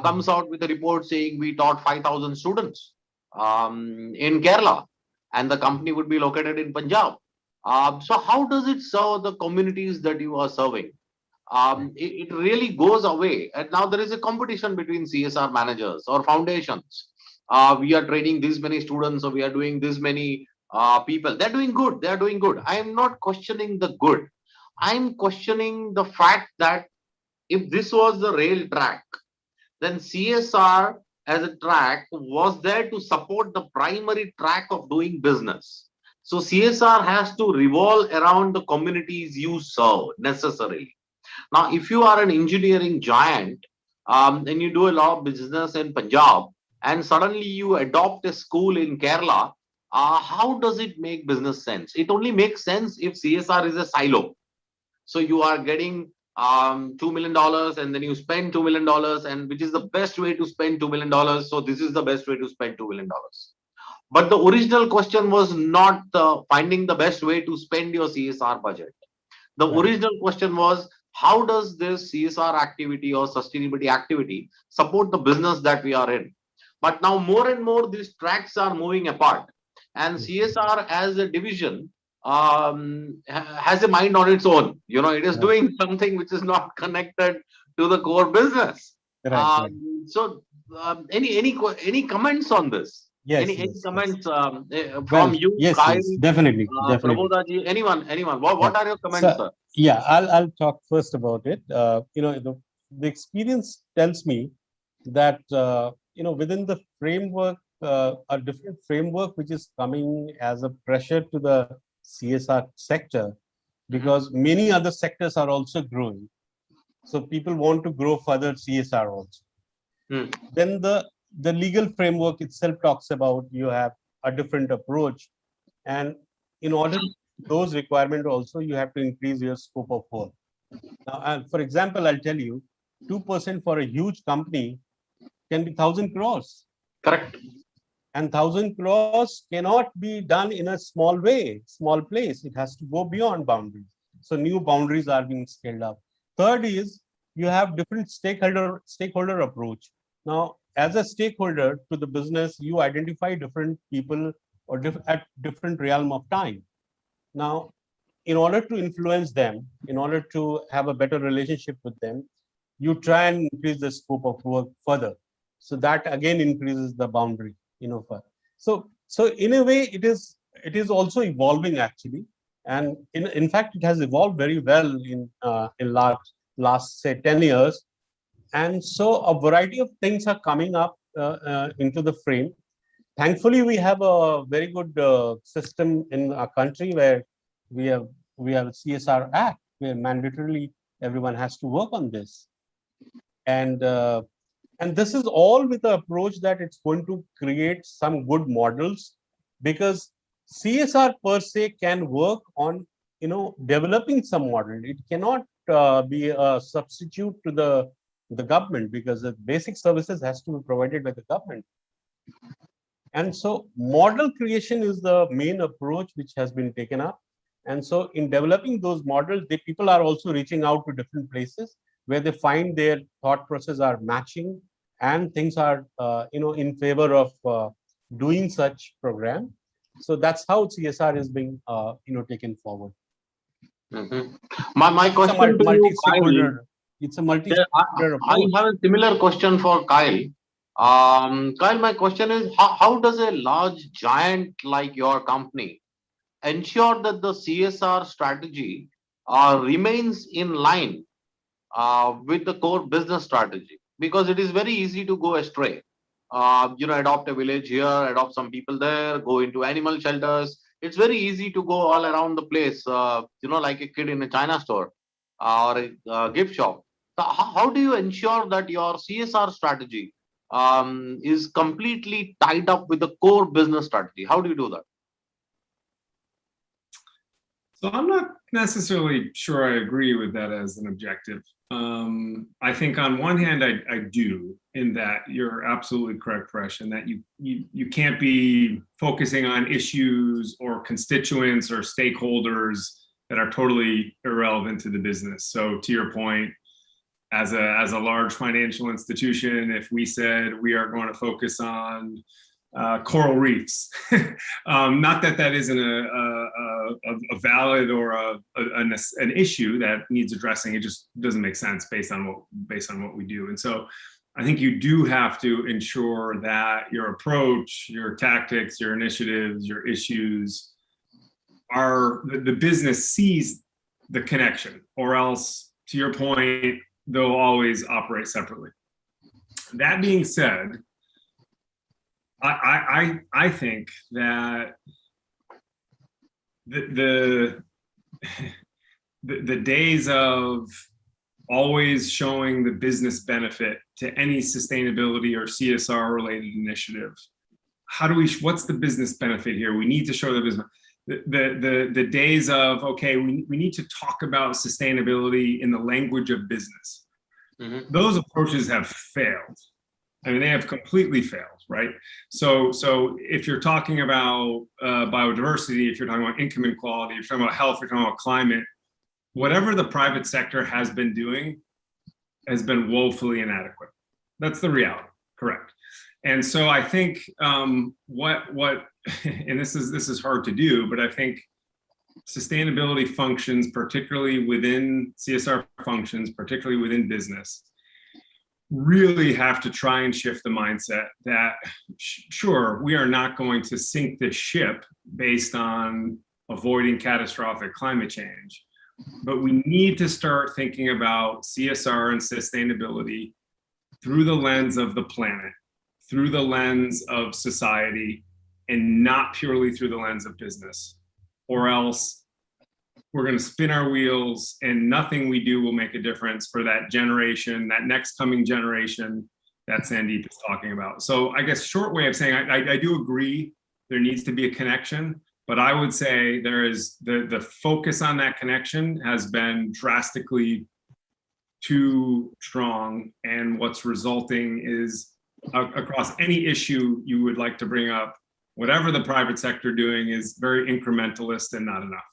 comes out with a report saying we taught 5,000 students in Kerala, and the company would be located in Punjab. So how does it serve the communities that you are serving? It really goes away. And now there is a competition between CSR managers or foundations. We are training this many students, or we are doing this many people. They're doing good. They're doing good. I am not questioning the good. I'm questioning the fact that if this was the rail track, then CSR as a track was there to support the primary track of doing business. So CSR has to revolve around the communities you serve necessarily. Now, if you are an engineering giant and you do a lot of business in Punjab, and suddenly you adopt a school in Kerala, how does it make business sense? It only makes sense if CSR is a silo. So you are getting $2 million and then you spend $2 million, and which is the best way to spend $2 million. So this is the best way to spend $2 million. But the original question was not finding the best way to spend your CSR budget. The Right. original question was, how does this CSR activity or sustainability activity support the business that we are in? But now more and more these tracks are moving apart, and CSR as a division has a mind on its own. It is Right. doing something which is not connected to the core business. Right. So, any comments on this? Yes, Any yes, yes. comments Well, from you, yes, Kyle, yes, definitely, definitely. Prabodhaji, anyone? What, Yeah. what are your comments, So, sir? yeah, I'll talk first about it. The experience tells me that within the framework, a different framework which is coming as a pressure to the CSR sector, because many other sectors are also growing. So people want to grow further CSR also. Hmm. Then the legal framework itself talks about you have a different approach, and in order to those requirements also you have to increase your scope of work. Now, for example, I'll tell you, 2% for a huge company can be 1,000 crores. Correct. And 1,000 crores cannot be done in a small way, small place. It has to go beyond boundaries. So new boundaries are being scaled up. Third is you have different stakeholder approach. Now, as a stakeholder to the business, you identify different people or at different realm of time. Now, in order to influence them, in order to have a better relationship with them, you try and increase the scope of work further. So that again increases the boundary, further. So in a way, it is also evolving actually, and in fact, it has evolved very well in last say 10 years, and so a variety of things are coming up into the frame. Thankfully, we have a very good system in our country where we have a CSR Act where mandatorily everyone has to work on this, and this is all with the approach that it's going to create some good models, because CSR per se can work on developing some model. It cannot be a substitute to the government, because the basic services has to be provided by the government. And so model creation is the main approach which has been taken up. And so in developing those models, the people are also reaching out to different places where they find their thought process are matching and things are, in favor of doing such program. So that's how CSR is being, taken forward. Mm-hmm. My It's a question to you, Kyle, it's a I multi-stakeholder approach. have a similar question for Kyle. Kyle, my question is, how does a large giant like your company ensure that the CSR strategy remains in line with the core business strategy? Because it is very easy to go astray. Adopt a village here, adopt some people there, go into animal shelters. It's very easy to go all around the place, like a kid in a China store or a gift shop. So how do you ensure that your CSR strategy is completely tied up with the core business strategy? How do you do that? So I'm not necessarily sure I agree with that as an objective. I think on one hand, I do, in that you're absolutely correct, Presh, and that you can't be focusing on issues or constituents or stakeholders that are totally irrelevant to the business. So to your point, as a large financial institution, if we said we are going to focus on coral reefs, not that isn't a valid or an issue that needs addressing. It just doesn't make sense based on what we do. And so I think you do have to ensure that your approach, your tactics, your initiatives, your issues are the business sees the connection, or else, to your point, they'll always operate separately. That being said, I think that the days of always showing the business benefit to any sustainability or CSR related initiative, what's the business benefit here? We need to show the business. The days of, okay, we need to talk about sustainability in the language of business. Mm-hmm. Those approaches have failed. I mean, they have completely failed, right? So if you're talking about biodiversity, if you're talking about income inequality, if you're talking about health, if you're talking about climate, whatever the private sector has been doing has been woefully inadequate. That's the reality, correct? And so I think what and this is hard to do, but I think sustainability functions, particularly within CSR functions, particularly within business, really have to try and shift the mindset that sure, we are not going to sink the ship based on avoiding catastrophic climate change, but we need to start thinking about CSR and sustainability through the lens of the planet, through the lens of society, and not purely through the lens of business, or else we're going to spin our wheels and nothing we do will make a difference for that generation, that next coming generation that Sandeep is talking about. So I guess short way of saying, I do agree there needs to be a connection, but I would say there is the focus on that connection has been drastically too strong. And what's resulting is across any issue you would like to bring up, whatever the private sector doing is very incrementalist and not enough.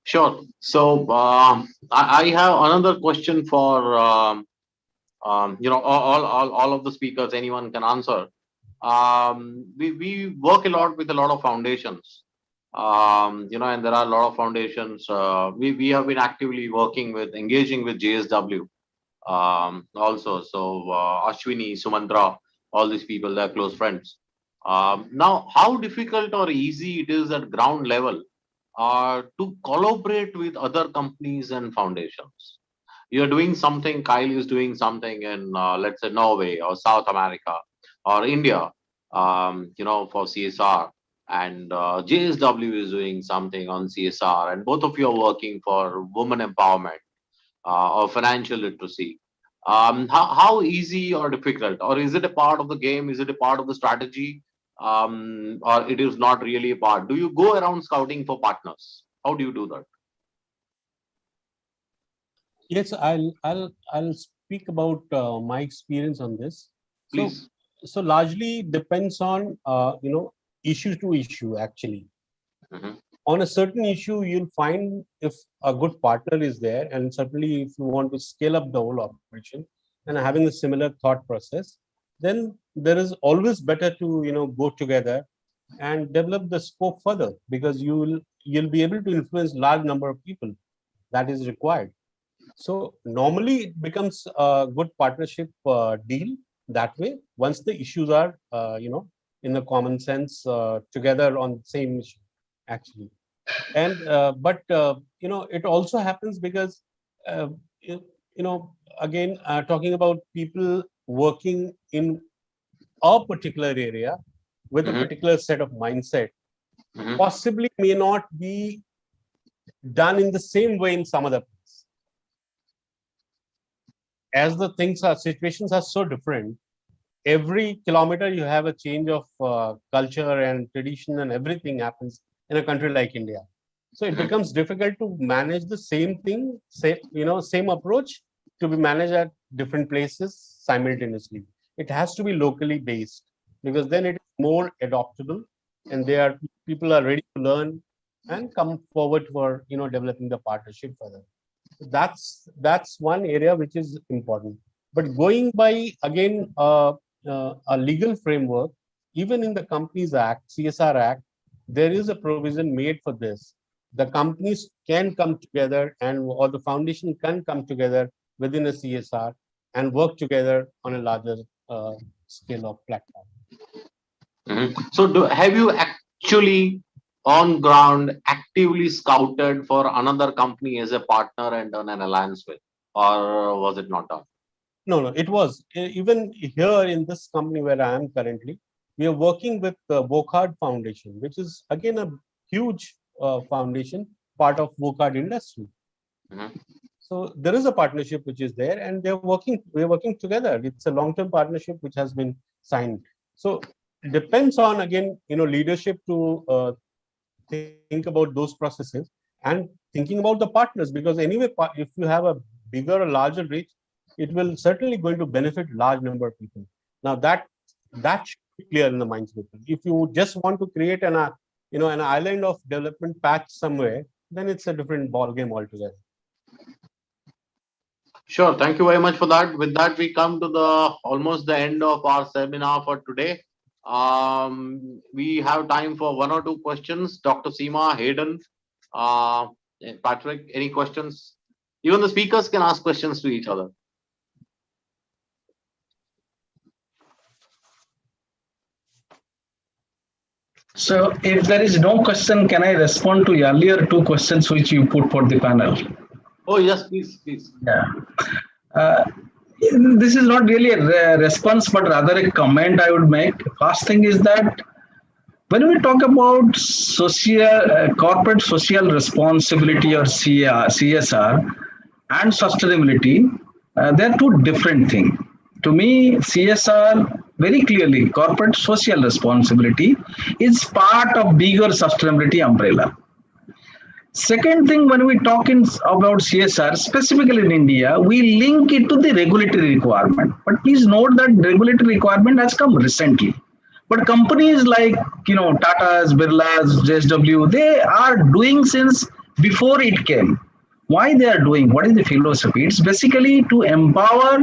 Sure. So I have another question for all of the speakers. Anyone can answer. We work a lot with a lot of foundations. And there are a lot of foundations. We have been actively engaging with JSW also. So Ashwini, Sumantra, all these people, they're close friends. Now, how difficult or easy it is at ground level to collaborate with other companies and foundations? You're doing something, Kyle is doing something in, let's say, Norway or South America or India, for CSR. And JSW is doing something on CSR. And both of you are working for women empowerment or financial literacy. How easy or difficult? Or is it a part of the game? Is it a part of the strategy? Or it is not really a part? Do you go around scouting for partners? How do you do that? Yes, I'll speak about my experience on this. Please. So largely depends on issue to issue actually. Mm-hmm. On a certain issue, you'll find if a good partner is there, and certainly if you want to scale up the whole operation and having a similar thought process, then there is always better to go together and develop the scope further, because you'll be able to influence large number of people that is required. So normally it becomes a good partnership deal that way once the issues are in a common sense together on the same issue actually. And but it also happens because again talking about people working in a particular area with a particular set of mindset, possibly may not be done in the same way in some other place. As the situations are so different, every kilometer you have a change of culture and tradition, and everything happens in a country like India. So it becomes difficult to manage the same thing, same approach to be managed at different places simultaneously. It has to be locally based, because then it is more adoptable, and people are ready to learn and come forward for developing the partnership further. That's one area which is important. But going by again a legal framework, even in the Companies Act, CSR Act, there is a provision made for this. The companies can come together or the foundation can come together within a CSR and work together on a larger scale of platform. So have you actually on ground actively scouted for another company as a partner and done an alliance with, or was it not done? No, it was. Even here in this company where I am currently, we are working with the Wokhard Foundation, which is again a huge foundation, part of Wokhard industry. So there is a partnership which is there, and we're working together. It's a long-term partnership which has been signed. So it depends on, again, leadership to think about those processes. and thinking about the partners, because anyway, if you have a bigger or larger reach, it will certainly going to benefit large number of people. Now that should be clear in the minds of people. If you just want to create an island of development patch somewhere, then it's a different ball game altogether. Sure. Thank you very much for that. With that, we come to almost the end of our seminar for today. We have time for one or two questions. Dr. Seema, Hayden, Patrick, any questions? Even the speakers can ask questions to each other. So if there is no question, can I respond to earlier two questions which you put for the panel? Oh, yes, please. Yeah. This is not really a response, but rather a comment I would make. First thing is that when we talk about corporate social responsibility or CSR and sustainability, they're two different things. To me, CSR, very clearly, corporate social responsibility is part of bigger sustainability umbrella. Second thing, when we talk about CSR, specifically in India, we link it to the regulatory requirement. But please note that regulatory requirement has come recently. But companies like, Tata's, Birla's, JSW, they are doing since before it came. Why they are doing? What is the philosophy? It's basically to empower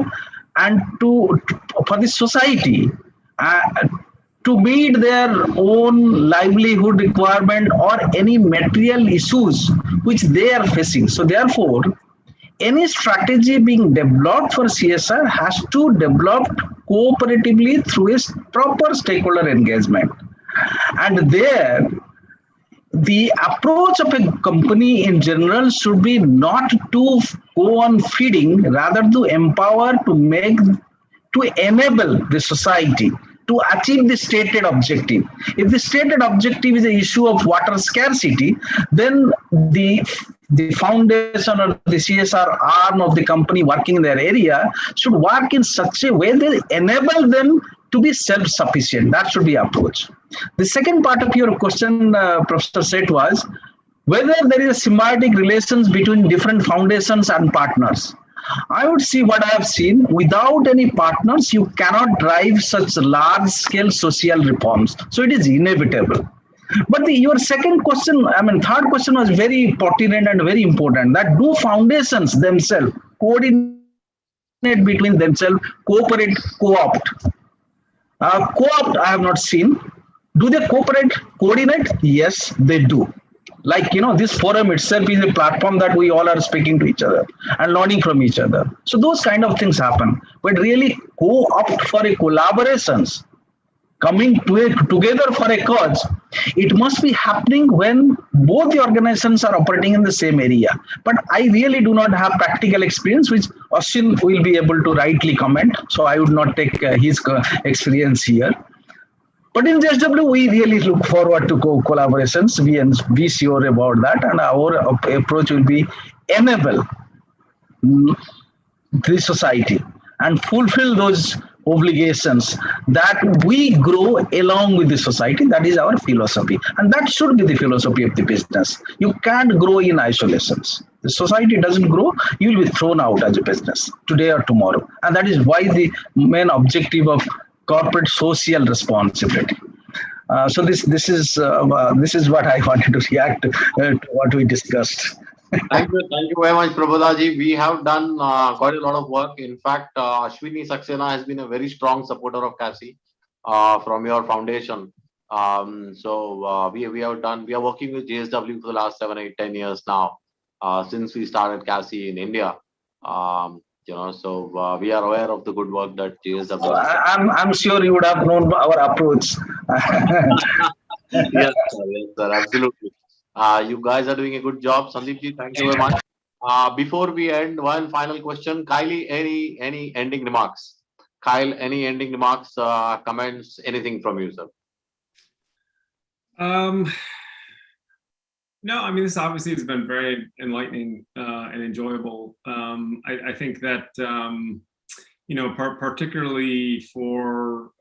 and for the society to meet their own livelihood requirement or any material issues which they are facing. So therefore, any strategy being developed for CSR has to develop cooperatively through a proper stakeholder engagement. And there, the approach of a company in general should be not to go on feeding, rather to empower, to enable the society to achieve the stated objective. If the stated objective is the issue of water scarcity, then the foundation or the CSR arm of the company working in their area should work in such a way that enable them to be self-sufficient. That should be approach. The second part of your question, Professor Seth, was whether there is a symbiotic relations between different foundations and partners. I would see what I have seen. Without any partners, you cannot drive such large-scale social reforms. So it is inevitable. But your second question, third question was very pertinent and very important. That do foundations themselves coordinate between themselves, cooperate, co-opt? Co-opt, I have not seen. Do they cooperate, coordinate? Yes, they do. Like, this forum itself is a platform that we all are speaking to each other and learning from each other. So those kind of things happen. But really co-opt for a collaborations, coming together for a cause, it must be happening when both the organizations are operating in the same area. But I really do not have practical experience, which Ashwin will be able to rightly comment. So I would not take his experience here. But in JSW, we really look forward to collaborations. Be sure about that. And our approach will be enable the society and fulfill those obligations that we grow along with the society. That is our philosophy. And that should be the philosophy of the business. You can't grow in isolations. The society doesn't grow, you will be thrown out as a business today or tomorrow. And that is why the main objective of corporate social responsibility. So this is what I wanted to react to what we discussed. Thank you very much, Prabodhaji. We have done quite a lot of work. In fact, Ashwini Saxena has been a very strong supporter of CASI from your foundation. So we are working with JSW for the last 7, 8, 10 years now, since we started CASI in India. So we are aware of the good work that JSW. I'm sure you would have known our approach. Yes, sir, absolutely. You guys are doing a good job, Sandeepji. Thank you very much. Before we end, one final question, Kylie. Any ending remarks? Kyle, any ending remarks, comments, anything from you, sir? No, this obviously has been very enlightening and enjoyable. I think that particularly for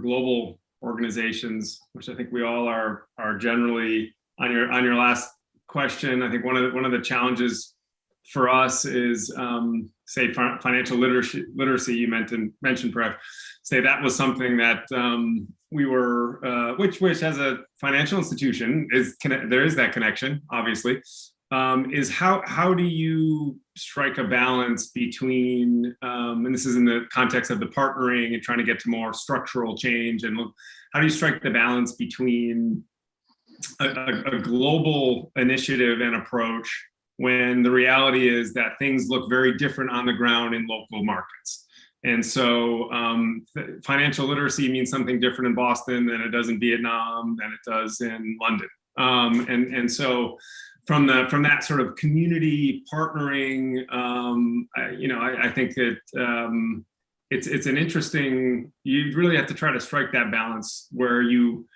global organizations, which I think we all are generally on your last question. I think one of the challenges for us is, say, financial literacy. You mentioned perhaps, say that was something that we were, which as a financial institution there is that connection, obviously. Is how do you strike a balance between, and this is in the context of the partnering and trying to get to more structural change, and how do you strike the balance between a global initiative and approach when the reality is that things look very different on the ground in local markets? And so financial literacy means something different in Boston than it does in Vietnam, than it does in London. And so from that sort of community partnering, I think that it's an interesting, you really have to try to strike that balance where you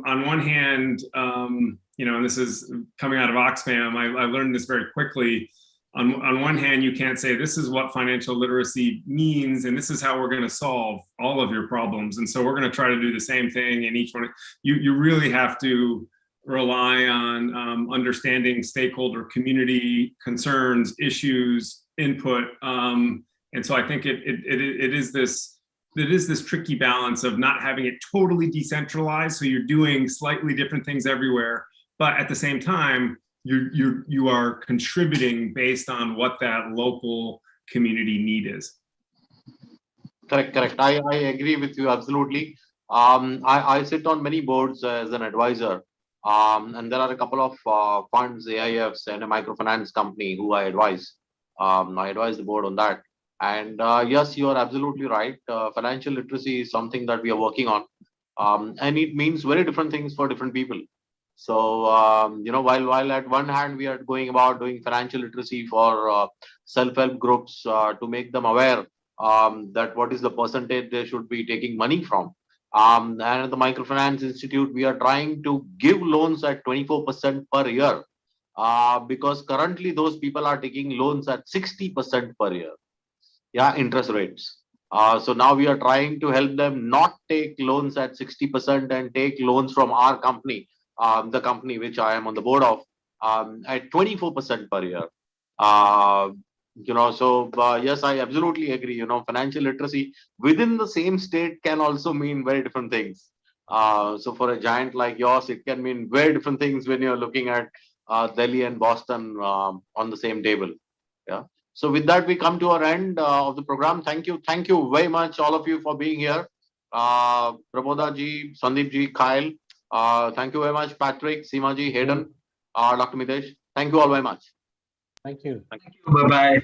on one hand, and this is coming out of Oxfam, I learned this very quickly. On one hand, you can't say this is what financial literacy means and this is how we're going to solve all of your problems, and so we're going to try to do the same thing in each one. You really have to rely on understanding stakeholder community concerns, issues, input, and so I think it is this tricky balance of not having it totally decentralized, so you're doing slightly different things everywhere, but at the same time you are contributing based on what that local community need is. Correct. I agree with you absolutely. I sit on many boards as an advisor, and there are a couple of funds, AIFs, and a microfinance company who I advise. I advise the board on that. And yes, you are absolutely right. Financial literacy is something that we are working on, and it means very different things for different people. So, while at one hand we are going about doing financial literacy for self-help groups to make them aware that what is the percentage they should be taking money from. And at the Microfinance Institute, we are trying to give loans at 24% per year because currently those people are taking loans at 60% per year. Yeah, interest rates. So now we are trying to help them not take loans at 60% and take loans from our company, the company which I am on the board of, at 24% per year. Yes, I absolutely agree. Financial literacy within the same state can also mean very different things. So for a giant like yours, it can mean very different things when you're looking at Delhi and Boston on the same table. Yeah. So with that, we come to our end of the program. Thank you very much, all of you, for being here. Praboda ji, Sandeep ji, Kyle. Thank you very much, Patrick, Seema ji, Hayden, Dr. Mitesh. Thank you all very much. Thank you. Bye bye.